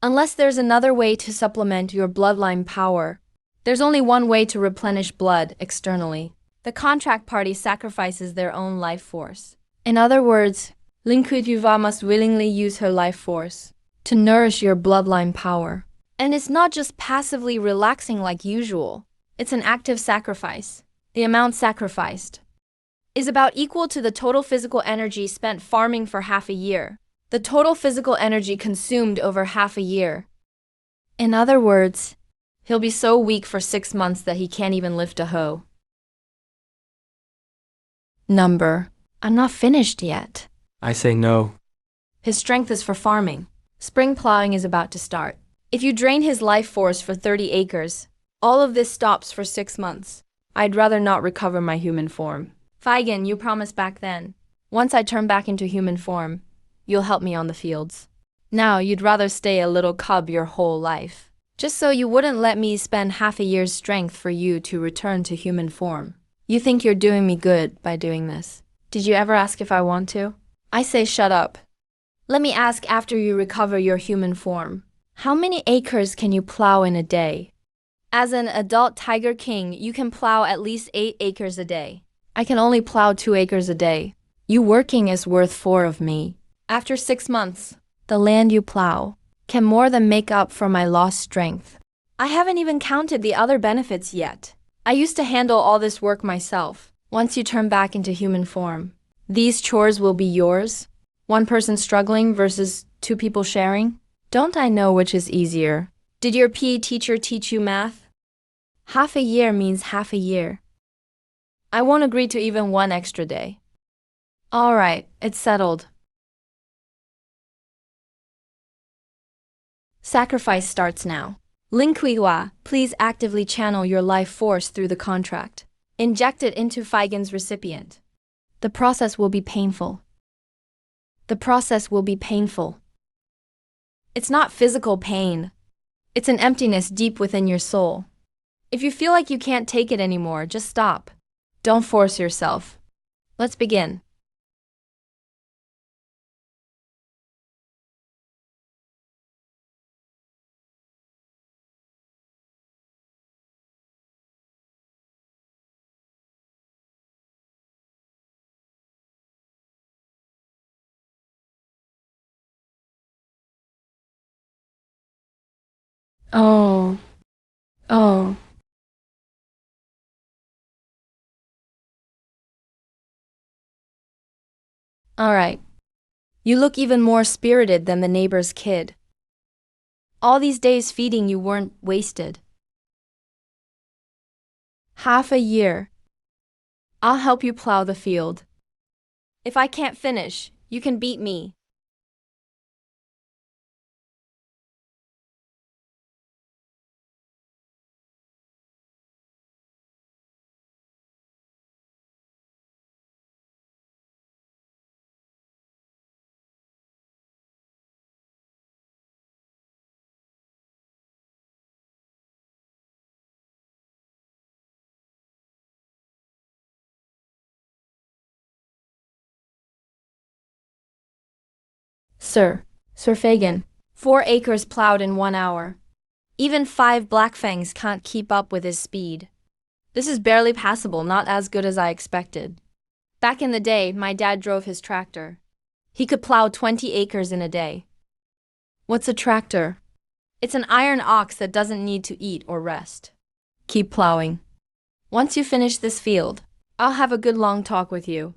Unless there's another way to supplement your bloodline power, there's only one way to replenish blood externally. The contract party sacrifices their own life force. In other words, Linkutuva must willingly use her life force to nourish your bloodline power. And it's not just passively relaxing like usual. It's an active sacrifice. The amount sacrificed is about equal to the total physical energy spent farming for half a year. The total physical energy consumed over half a year. In other words, he'll be so weak for 6 months that he can't even lift a hoe. Number. I'm not finished yet. I say no. His strength is for farming. Spring plowing is about to start. If you drain his life force for 30 acres, all of this stops for 6 months. I'd rather not recover my human form. Feigen, you promised back then. Once I turn back into human form, you'll help me on the fields. Now you'd rather stay a little cub your whole life, just so you wouldn't let me spend half a year's strength for you to return to human form. You think you're doing me good by doing this. Did you ever ask if I want to? I say shut up. Let me ask after you recover your human form. How many acres can you plow in a day? As an adult tiger king, you can plow at least 8 acres a day. I can only plow 2 acres a day. You working is worth 4 of me. After 6 months, the land you plow can more than make up for my lost strength. I haven't even counted the other benefits yet. I used to handle all this work myself. Once you turn back into human form, these chores will be yours. 1 person struggling versus 2 people sharing. Don't I know which is easier? Did your PE teacher teach you math? Half a year means half a year. I won't agree to even 1 extra day. All right, it's settled. Sacrifice starts now. Lin Kuiwa, please actively channel your life force through the contract. Inject it into Feigen's recipient. The process will be painful. The process will be painful. It's not physical pain. It's an emptiness deep within your soul. If you feel like you can't take it anymore, just stop. Don't force yourself. Let's begin. Oh. Oh. All right. You look even more spirited than the neighbor's kid. All these days feeding you weren't wasted. Half a year. I'll help you plow the field. If I can't finish, you can beat me. Sir Fagin, 4 acres plowed in 1 hour. Even 5 Blackfangs can't keep up with his speed. This is barely passable, not as good as I expected. Back in the day, my dad drove his tractor. He could plow 20 acres in a day. What's a tractor? It's an iron ox that doesn't need to eat or rest. Keep plowing. Once you finish this field, I'll have a good long talk with you.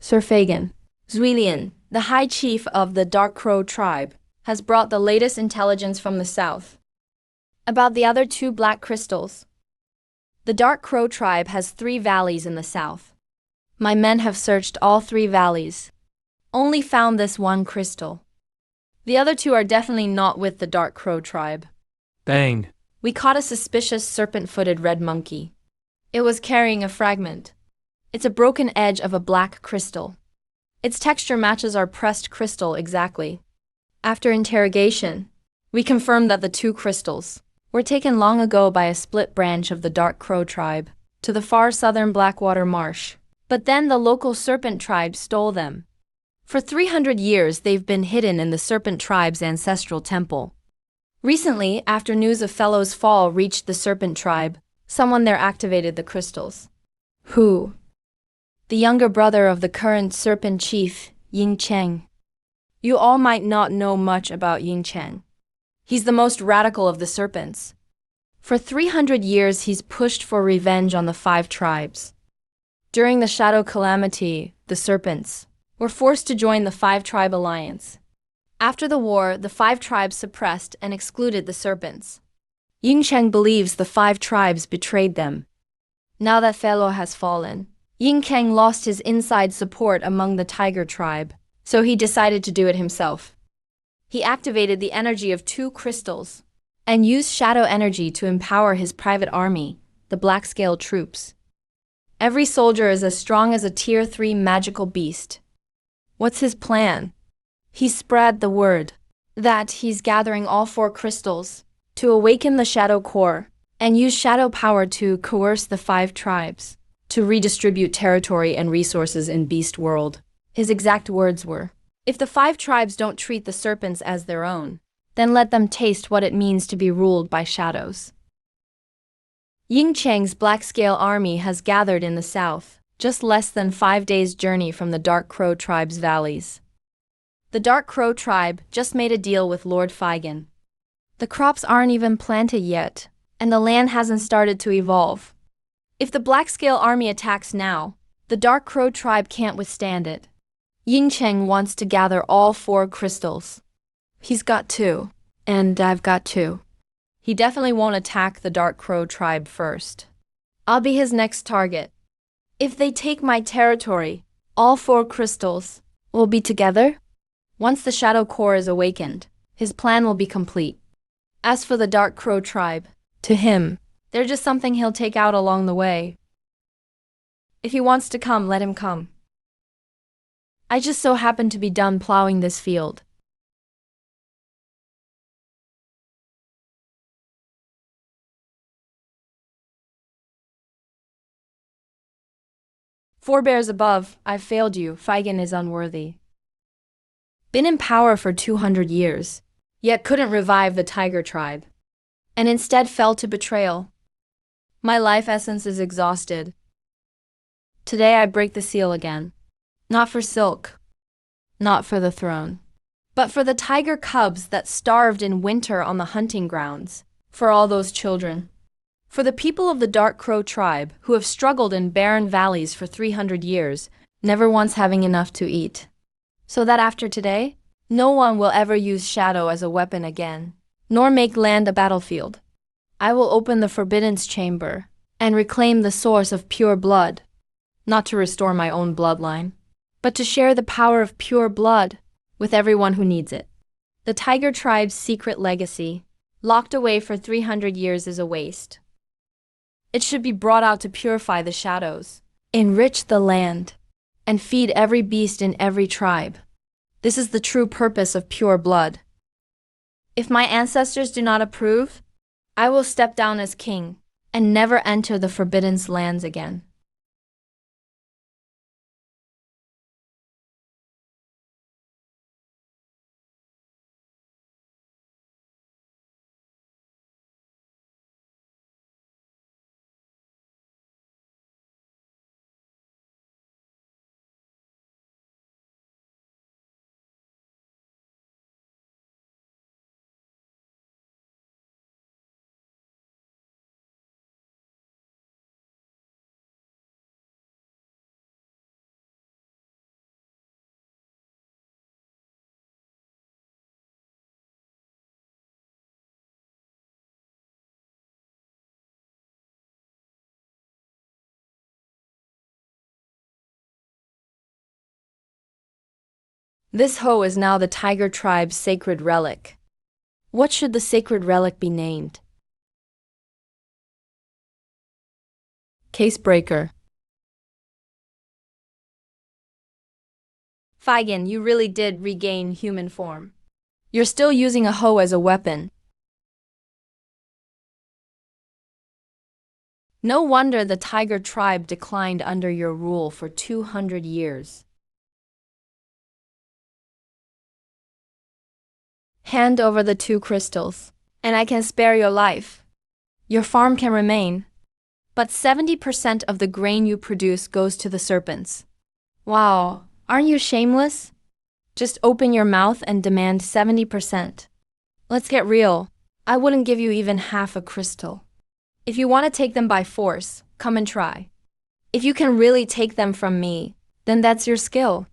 Sir Fagin, Zuilian, the High Chief of the Dark Crow tribe, has brought the latest intelligence from the south about the other 2 black crystals. The Dark Crow tribe has 3 valleys in the south. My men have searched all 3 valleys, only found this 1 crystal. The other 2 are definitely not with the Dark Crow tribe. Bang. We caught a suspicious serpent-footed red monkey. It was carrying a fragment. It's a broken edge of a black crystal. Its texture matches our pressed crystal exactly. After interrogation, we confirmed that the two crystals were taken long ago by a split branch of the Dark Crow tribe to the far southern Blackwater Marsh. But then the local serpent tribe stole them. For 300 years, they've been hidden in the serpent tribe's ancestral temple. Recently, after news of Fellow's fall reached the serpent tribe, someone there activated the crystals. Who? The younger brother of the current serpent chief, Ying Cheng. You all might not know much about Ying Cheng. He's the most radical of the serpents. For 300 years, he's pushed for revenge on the 5 tribes. During the Shadow Calamity, the serpents were forced to join the 5-tribe alliance. After the war, the 5 tribes suppressed and excluded the serpents. Ying Cheng believes the 5 tribes betrayed them. Now that Fellow has fallen, Ying Cheng lost his inside support among the tiger tribe, so he decided to do it himself. He activated the energy of 2 crystals and used shadow energy to empower his private army, the Black Scale troops. Every soldier is as strong as a Tier 3 magical beast. What's his plan? He spread the word that he's gathering all 4 crystals to awaken the shadow core and use shadow power to coerce the 5 tribes to redistribute territory and resources in Beast World. His exact words were, "If the 5 tribes don't treat the serpents as their own, then let them taste what it means to be ruled by shadows." Ying Cheng's Black Scale army has gathered in the south, just less than 5 days' journey from the Dark Crow tribe's valleys. The Dark Crow tribe just made a deal with Lord Feigen. The crops aren't even planted yet, and the land hasn't started to evolve. If the Black Scale army attacks now, the Dark Crow tribe can't withstand it. Ying Cheng wants to gather all 4 crystals. He's got 2, and I've got 2. He definitely won't attack the Dark Crow tribe first. I'll be his next target. If they take my territory, all 4 crystals will be together. Once the Shadow Core is awakened, his plan will be complete. As for the Dark Crow tribe, to him, they're just something he'll take out along the way. If he wants to come, let him come. I just so happen to be done plowing this field. Forebears above, I've failed you. Feigen is unworthy. Been in power for 200 years, yet couldn't revive the tiger tribe, and instead fell to betrayal. My life essence is exhausted. Today I break the seal again. Not for silk, not for the throne, but for the tiger cubs that starved in winter on the hunting grounds, for all those children. For the people of the Dark Crow tribe who have struggled in barren valleys for 300 years, never once having enough to eat. So that after today, no one will ever use shadow as a weapon again, nor make land a battlefield. I will open the Forbidden's chamber and reclaim the source of pure blood, not to restore my own bloodline, but to share the power of pure blood with everyone who needs it. The tiger tribe's secret legacy, locked away for 300 years, is a waste. It should be brought out to purify the shadows, enrich the land, and feed every beast in every tribe. This is the true purpose of pure blood. If my ancestors do not approve, I will step down as king and never enter the Forbidden's lands again. This hoe is now the tiger tribe's sacred relic. What should the sacred relic be named? Casebreaker. Feigen, you really did regain human form. You're still using a hoe as a weapon. No wonder the tiger tribe declined under your rule for 200 years. Hand over the 2 crystals, and I can spare your life. Your farm can remain, but 70% of the grain you produce goes to the serpents. Wow, aren't you shameless? Just open your mouth and demand 70%. Let's get real. I wouldn't give you even half a crystal. If you want to take them by force, come and try. If you can really take them from me, then that's your skill.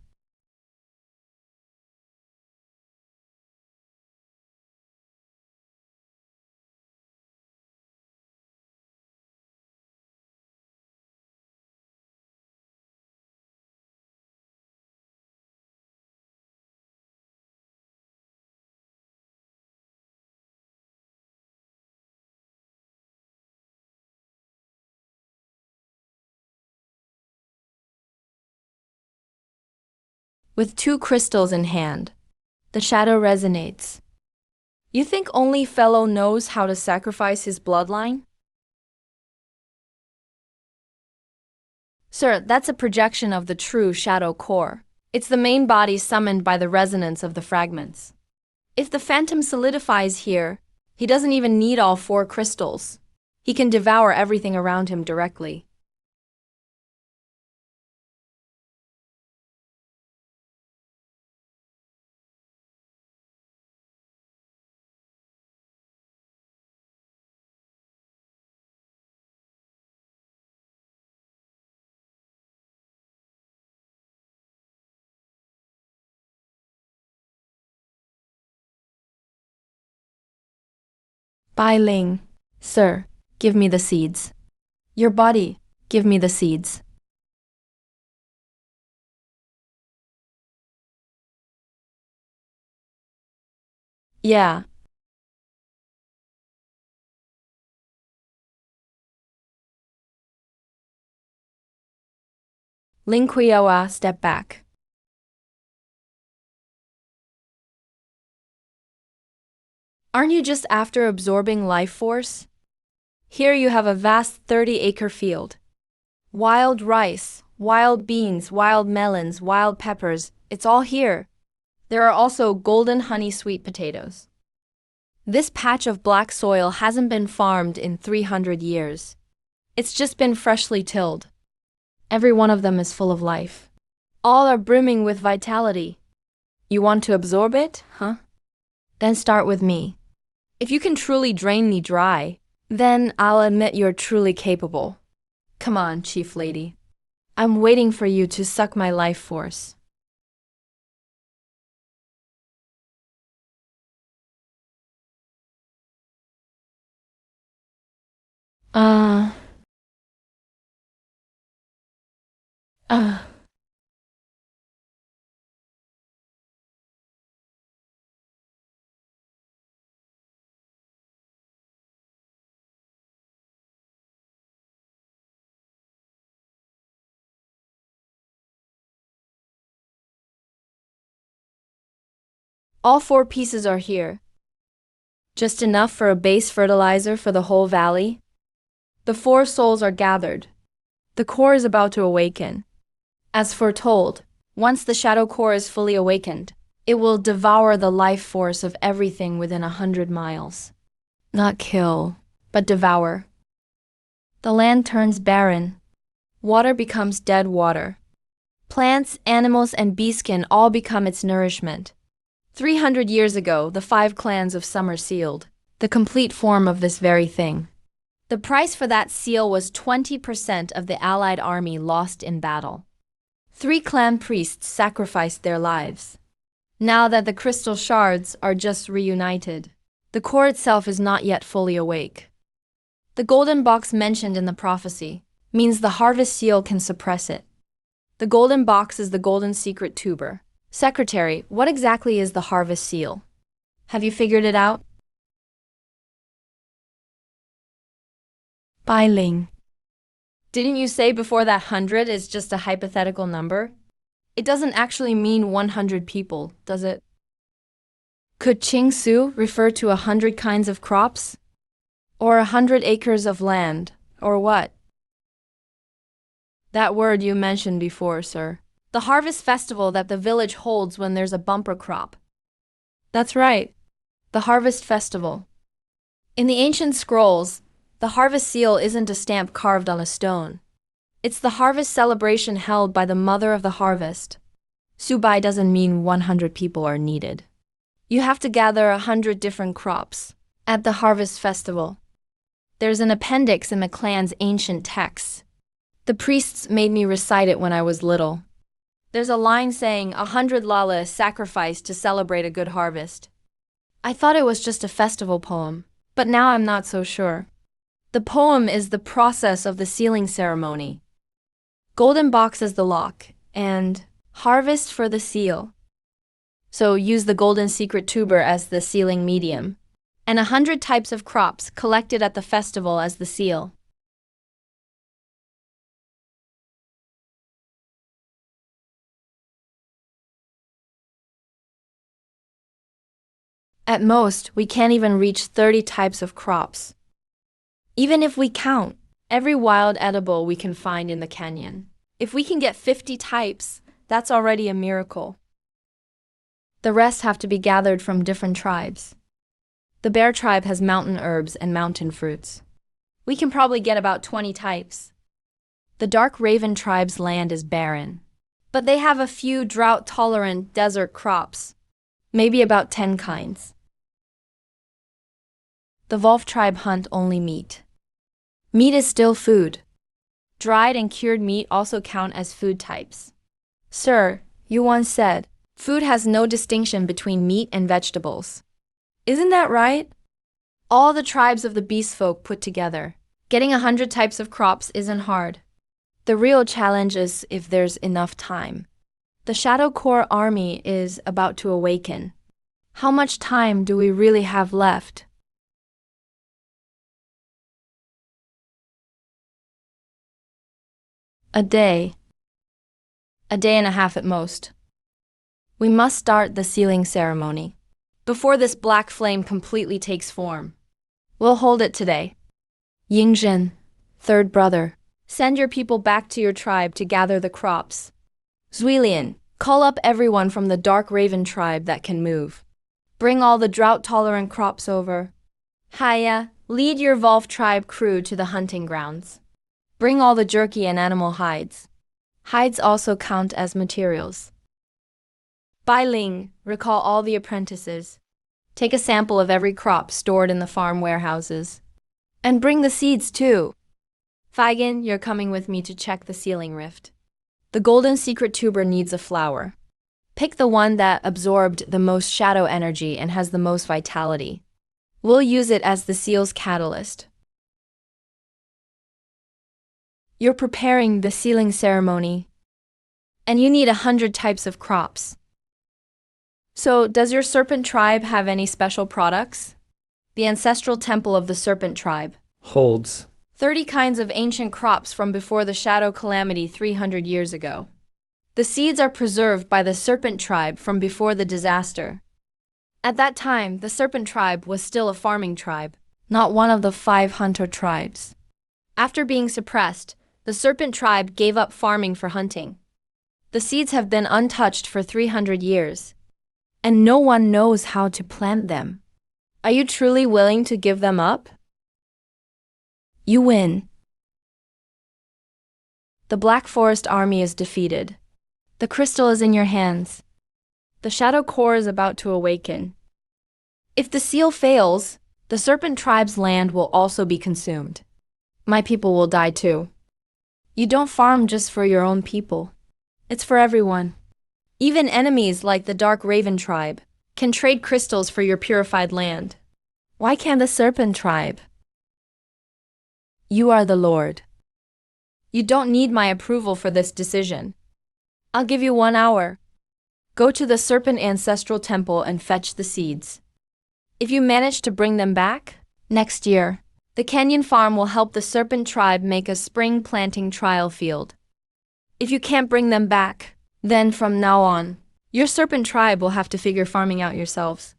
With 2 crystals in hand, the shadow resonates. You think only fellow knows how to sacrifice his bloodline? Sir, that's a projection of the true shadow core. It's the main body summoned by the resonance of the fragments. If the phantom solidifies here, he doesn't even need all 4 crystals. He can devour everything around him directly. Bai Ling. Sir, give me the seeds. Your body, give me the seeds. Yeah. Ling Qiaoa, step back. Aren't you just after absorbing life force? Here you have a vast 30-acre field. Wild rice, wild beans, wild melons, wild peppers, it's all here. There are also golden honey sweet potatoes. This patch of black soil hasn't been farmed in 300 years. It's just been freshly tilled. Every one of them is full of life. All are brimming with vitality. You want to absorb it, huh? Then start with me. If you can truly drain me dry, then I'll admit you're truly capable. Come on, Chief Lady. I'm waiting for you to suck my life force. Uh, uh. All 4 pieces are here. Just enough for a base fertilizer for the whole valley. The 4 souls are gathered. The core is about to awaken. As foretold, once the shadow core is fully awakened, it will devour the life force of everything within 100 miles. Not kill, but devour. The land turns barren. Water becomes dead water. Plants, animals, and beastmen all become its nourishment. 300 years ago, the 5 clans of Summer sealed the complete form of this very thing. The price for that seal was 20% of the Allied army lost in battle. 3 clan priests sacrificed their lives. Now that the crystal shards are just reunited, the core itself is not yet fully awake. The golden box mentioned in the prophecy means the harvest seal can suppress it. The golden box is the golden secret tuber. Secretary, what exactly is the harvest seal? Have you figured it out? Bai Ling. Didn't you say before that 100 is just a hypothetical number? It doesn't actually mean 100 people, does it? Could Qingsu refer to 100 kinds of crops? Or 100 acres of land? Or what? That word you mentioned before, sir. The harvest festival that the village holds when there's a bumper crop. That's right. The harvest festival. In the ancient scrolls, the harvest seal isn't a stamp carved on a stone. It's the harvest celebration held by the mother of the harvest. Subai doesn't mean 100 people are needed. You have to gather 100 different crops at the harvest festival. There's an appendix in the clan's ancient texts. The priests made me recite it when I was little. There's a line saying 100 lala is sacrificed to celebrate a good harvest. I thought it was just a festival poem, but now I'm not so sure. The poem is the process of the sealing ceremony. Golden box as the lock, and harvest for the seal. So use the golden secret tuber as the sealing medium, and 100 types of crops collected at the festival as the seal. At most, we can't even reach 30 types of crops. Even if we count every wild edible we can find in the canyon, if we can get 50 types, that's already a miracle. The rest have to be gathered from different tribes. The bear tribe has mountain herbs and mountain fruits. We can probably get about 20 types. The dark raven tribe's land is barren, but they have a few drought-tolerant desert crops, maybe about 10 kinds. The Wolf tribe hunt only meat. Meat is still food. Dried and cured meat also count as food types. Sir, you once said, food has no distinction between meat and vegetables. Isn't that right? All the tribes of the beast folk put together. Getting 100 types of crops isn't hard. The real challenge is if there's enough time. The Shadow Corps army is about to awaken. How much time do we really have left? A day. A day and a half at most. We must start the sealing ceremony before this black flame completely takes form. We'll hold it today. Yingzhen, third brother, send your people back to your tribe to gather the crops. Zuilian, call up everyone from the Dark Raven tribe that can move. Bring all the drought-tolerant crops over. Haya, lead your Wolf tribe crew to the hunting grounds. Bring all the jerky and animal hides. Hides also count as materials. Bai Ling, recall all the apprentices. Take a sample of every crop stored in the farm warehouses. And bring the seeds too. Feigen, you're coming with me to check the sealing rift. The golden secret tuber needs a flower. Pick the one that absorbed the most shadow energy and has the most vitality. We'll use it as the seal's catalyst. You're preparing the sealing ceremony, and you need 100 types of crops. So, does your serpent tribe have any special products? The ancestral temple of the serpent tribe Holds 30 kinds of ancient crops from before the shadow calamity 300 years ago. The seeds are preserved by the serpent tribe from before the disaster. At that time, the serpent tribe was still a farming tribe, not one of the 5 hunter tribes. After being suppressed, the serpent tribe gave up farming for hunting. The seeds have been untouched for 300 years, and no one knows how to plant them. Are you truly willing to give them up? You win. The Black Forest army is defeated. The crystal is in your hands. The Shadow Corps is about to awaken. If the seal fails, the serpent tribe's land will also be consumed. My people will die too. You don't farm just for your own people. It's for everyone. Even enemies like the Dark Raven tribe can trade crystals for your purified land. Why can't the serpent tribe? You are the Lord. You don't need my approval for this decision. I'll give you 1 hour. Go to the serpent ancestral temple and fetch the seeds. If you manage to bring them back, next year, the Canyon Farm will help the serpent tribe make a spring planting trial field. If you can't bring them back, then from now on, your serpent tribe will have to figure farming out yourselves.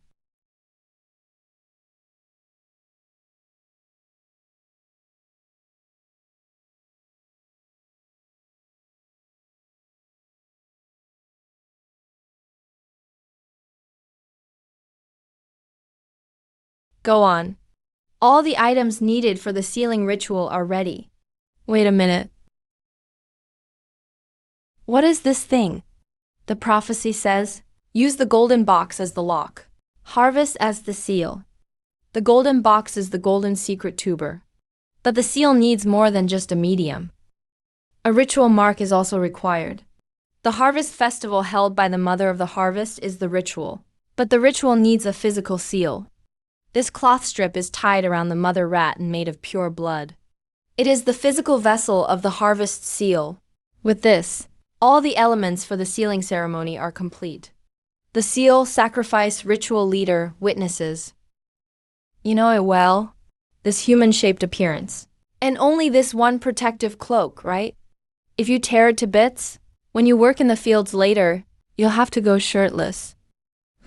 Go on. All the items needed for the sealing ritual are ready. Wait a minute. What is this thing? The prophecy says, use the golden box as the lock, harvest as the seal. The golden box is the golden secret tuber. But the seal needs more than just a medium. A ritual mark is also required. The harvest festival held by the mother of the harvest is the ritual, but the ritual needs a physical seal. This cloth strip is tied around the mother rat and made of pure blood. It is the physical vessel of the harvest seal. With this, all the elements for the sealing ceremony are complete. The seal, sacrifice, ritual leader, witnesses. You know it well, this human-shaped appearance. And only this one protective cloak, right? If you tear it to bits, when you work in the fields later, you'll have to go shirtless.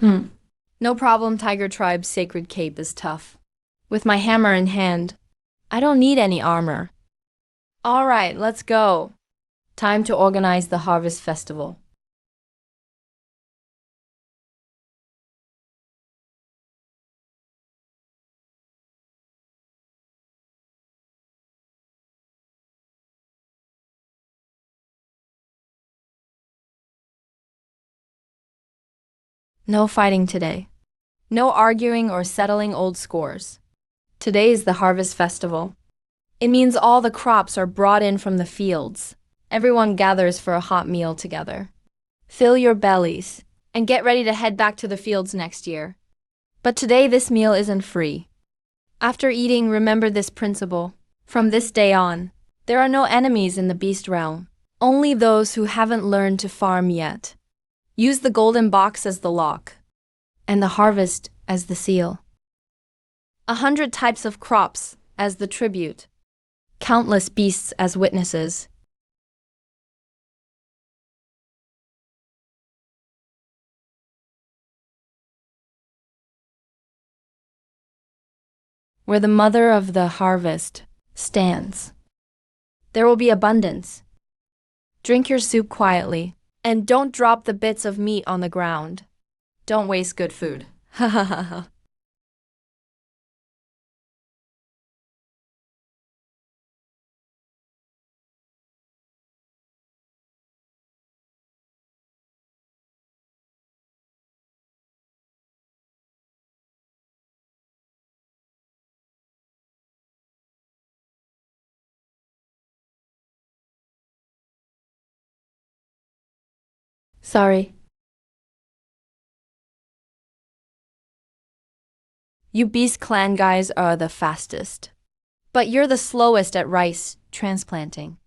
No problem, Tiger Tribe's sacred cape is tough. With my hammer in hand, I don't need any armor. All right, let's go. Time to organize the harvest festival. No fighting today. No arguing or settling old scores. Today is the harvest festival. It means all the crops are brought in from the fields. Everyone gathers for a hot meal together. Fill your bellies and get ready to head back to the fields next year. But today this meal isn't free. After eating, remember this principle. From this day on, there are no enemies in the beast realm, only those who haven't learned to farm yet. Use the golden box as the lock, and the harvest as the seal. 100 types of crops as the tribute. Countless beasts as witnesses. Where the mother of the harvest stands, there will be abundance. Drink your soup quietly, and don't drop the bits of meat on the ground. Don't waste good food. Ha ha ha ha. Sorry. You Beast Clan guys are the fastest. But you're the slowest at rice transplanting.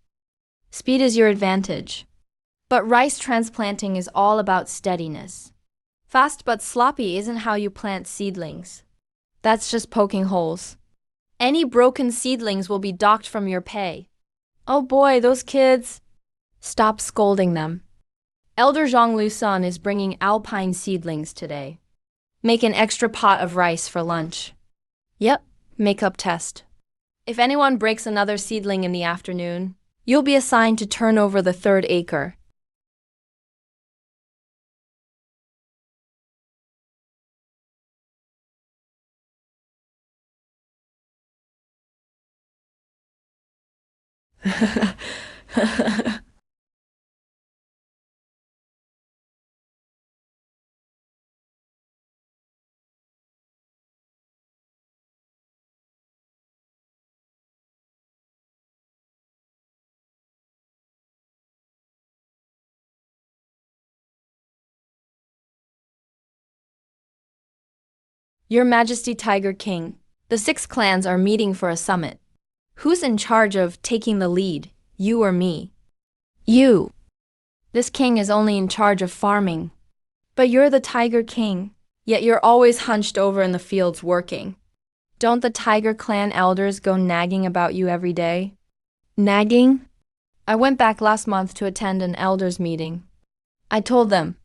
Speed is your advantage. But rice transplanting is all about steadiness. Fast but sloppy isn't how you plant seedlings. That's just poking holes. Any broken seedlings will be docked from your pay. Oh boy, those kids. Stop scolding them. Elder Zhang Lusan is bringing alpine seedlings today. Make an extra pot of rice for lunch. Yep, makeup test. If anyone breaks another seedling in the afternoon, you'll be assigned to turn over the 3rd acre. Your Majesty Tiger King, the 6 clans are meeting for a summit. Who's in charge of taking the lead, you or me? You. This king is only in charge of farming. But you're the Tiger King, yet you're always hunched over in the fields working. Don't the Tiger Clan elders go nagging about you every day? Nagging? I went back last month to attend an elders meeting. I told them,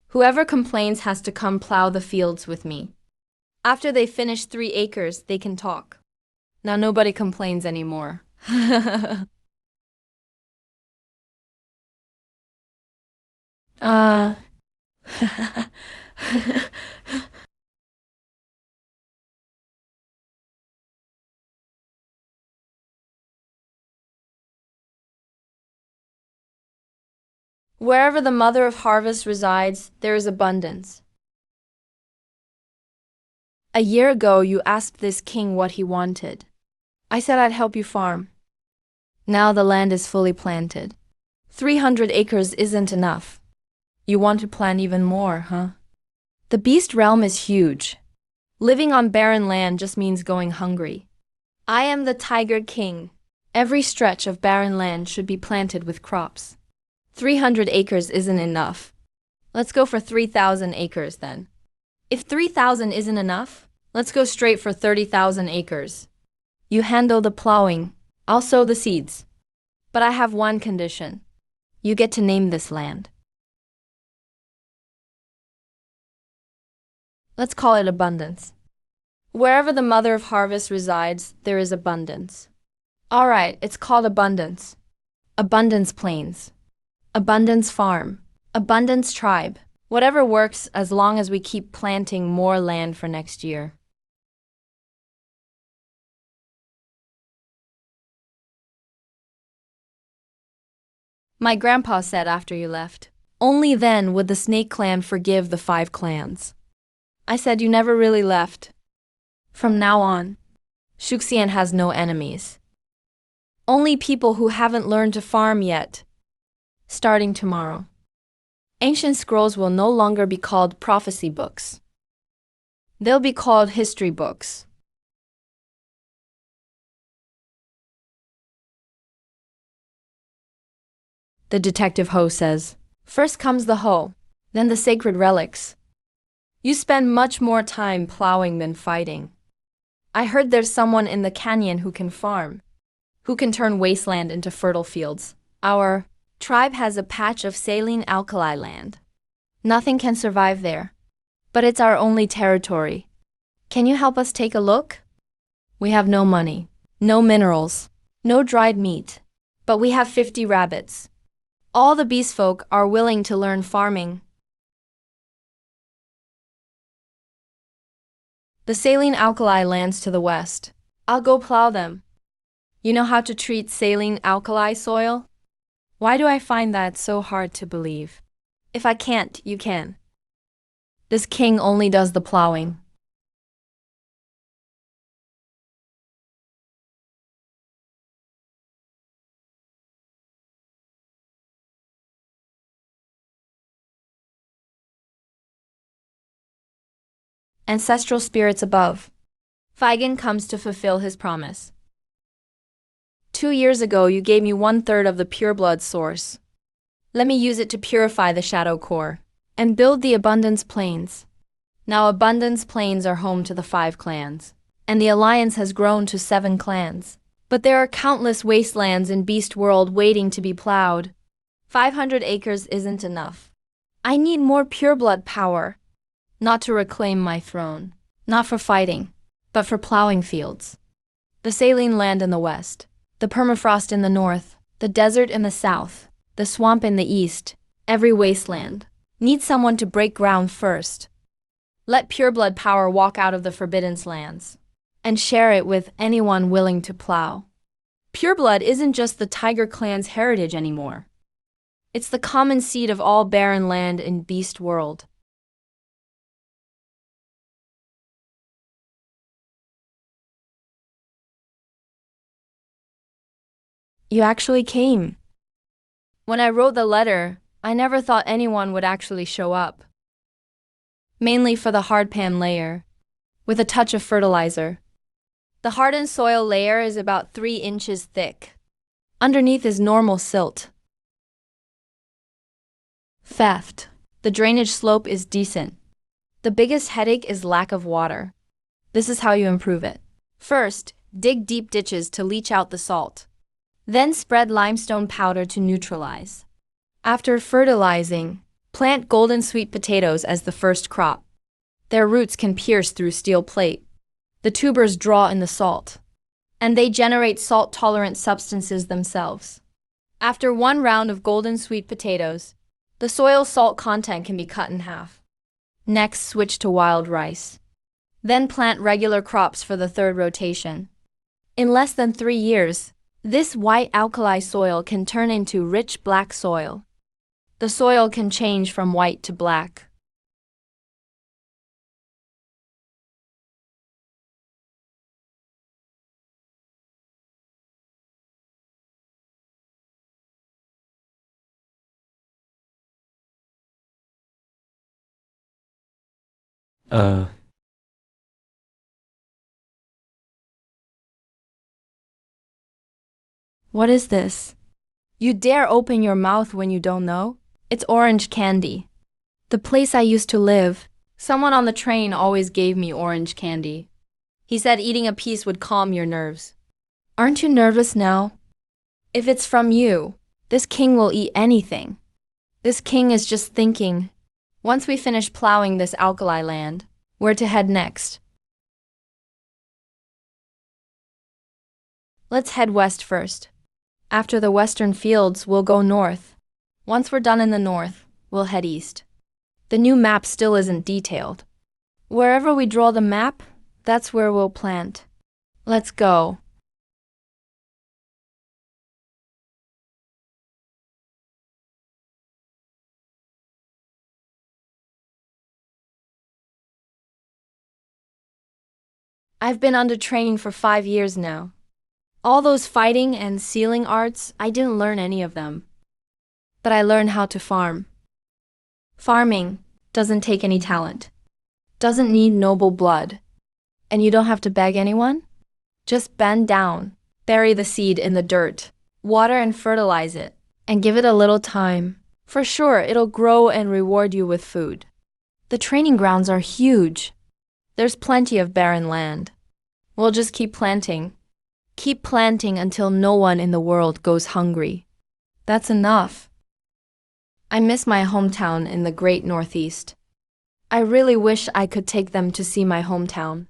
whoever complains has to come plow the fields with me. After they finish 3 acres, they can talk. Now nobody complains anymore. uh... Wherever the mother of harvest resides, there is abundance. A year ago, you asked this king what he wanted. I said I'd help you farm. Now the land is fully planted. 300 acres isn't enough. You want to plant even more, huh? The beast realm is huge. Living on barren land just means going hungry. I am the Tiger King. Every stretch of barren land should be planted with crops. 300 acres isn't enough. Let's go for 3,000 acres then. If 3,000 isn't enough, let's go straight for 30,000 acres. You handle the plowing, I'll sow the seeds. But I have one condition. You get to name this land. Let's call it abundance. Wherever the mother of harvest resides, there is abundance. All right, it's called abundance. Abundance Plains. Abundance Farm. Abundance Tribe. Whatever works as long as we keep planting more land for next year. My grandpa said after you left, only then would the Snake Clan forgive the 5 clans. I said you never really left. From now on, Shuxian has no enemies. Only people who haven't learned to farm yet. Starting tomorrow, ancient scrolls will no longer be called prophecy books. They'll be called history books. The detective Ho says, first comes the hoe, then the sacred relics. You spend much more time plowing than fighting. I heard there's someone in the canyon who can farm, who can turn wasteland into fertile fields. Our tribe has a patch of saline alkali land. Nothing can survive there, but it's our only territory. Can you help us take a look? We have no money, no minerals, no dried meat, but we have 50 rabbits. All the beast folk are willing to learn farming. The saline alkali lands to the west. I'll go plow them. You know how to treat saline alkali soil? Why do I find that so hard to believe? If I can't, you can. This king only does the plowing. Ancestral spirits above. Feigen comes to fulfill his promise. 2 years ago, you gave me 1/3 of the pureblood source. Let me use it to purify the Shadow Core and build the Abundance Plains. Now Abundance Plains are home to the 5 clans, and the alliance has grown to 7 clans. But there are countless wastelands in Beast World waiting to be plowed. 500 acres isn't enough. I need more pureblood power, not to reclaim my throne, not for fighting, but for plowing fields. The saline land in the west, the permafrost in the north, the desert in the south, the swamp in the east, every wasteland needs someone to break ground first. Let pureblood power walk out of the Forbidden Lands and share it with anyone willing to plow. Pureblood isn't just the Tiger Clan's heritage anymore. It's the common seed of all barren land in Beast World. You actually came. When I wrote the letter, I never thought anyone would actually show up. Mainly for the hardpan layer, with a touch of fertilizer. The hardened soil layer is about 3 inches thick. Underneath is normal silt. Theft. The drainage slope is decent. The biggest headache is lack of water. This is how you improve it. First, dig deep ditches to leach out the salt. Then spread limestone powder to neutralize. After fertilizing, plant golden sweet potatoes as the first crop. Their roots can pierce through steel plate. The tubers draw in the salt, and they generate salt-tolerant substances themselves. After 1 round of golden sweet potatoes, the soil's salt content can be cut in half. Next, switch to wild rice. Then plant regular crops for the 3rd rotation. In less than 3 years, this white alkali soil can turn into rich black soil. The soil can change from white to black. Uh, What is this? You dare open your mouth when you don't know? It's orange candy. The place I used to live, someone on the train always gave me orange candy. He said eating a piece would calm your nerves. Aren't you nervous now? If it's from you, this king will eat anything. This king is just thinking, once we finish plowing this alkali land, where to head next? Let's head west first. After the western fields, we'll go north. Once we're done in the north, we'll head east. The new map still isn't detailed. Wherever we draw the map, that's where we'll plant. Let's go. I've been under training for 5 years now. All those fighting and sealing arts, I didn't learn any of them. But I learned how to farm. Farming doesn't take any talent, doesn't need noble blood. And you don't have to beg anyone? Just bend down, bury the seed in the dirt, water and fertilize it, and give it a little time. For sure, it'll grow and reward you with food. The training grounds are huge. There's plenty of barren land. We'll just keep planting. Keep planting until no one in the world goes hungry. That's enough. I miss my hometown in the great Northeast. I really wish I could take them to see my hometown.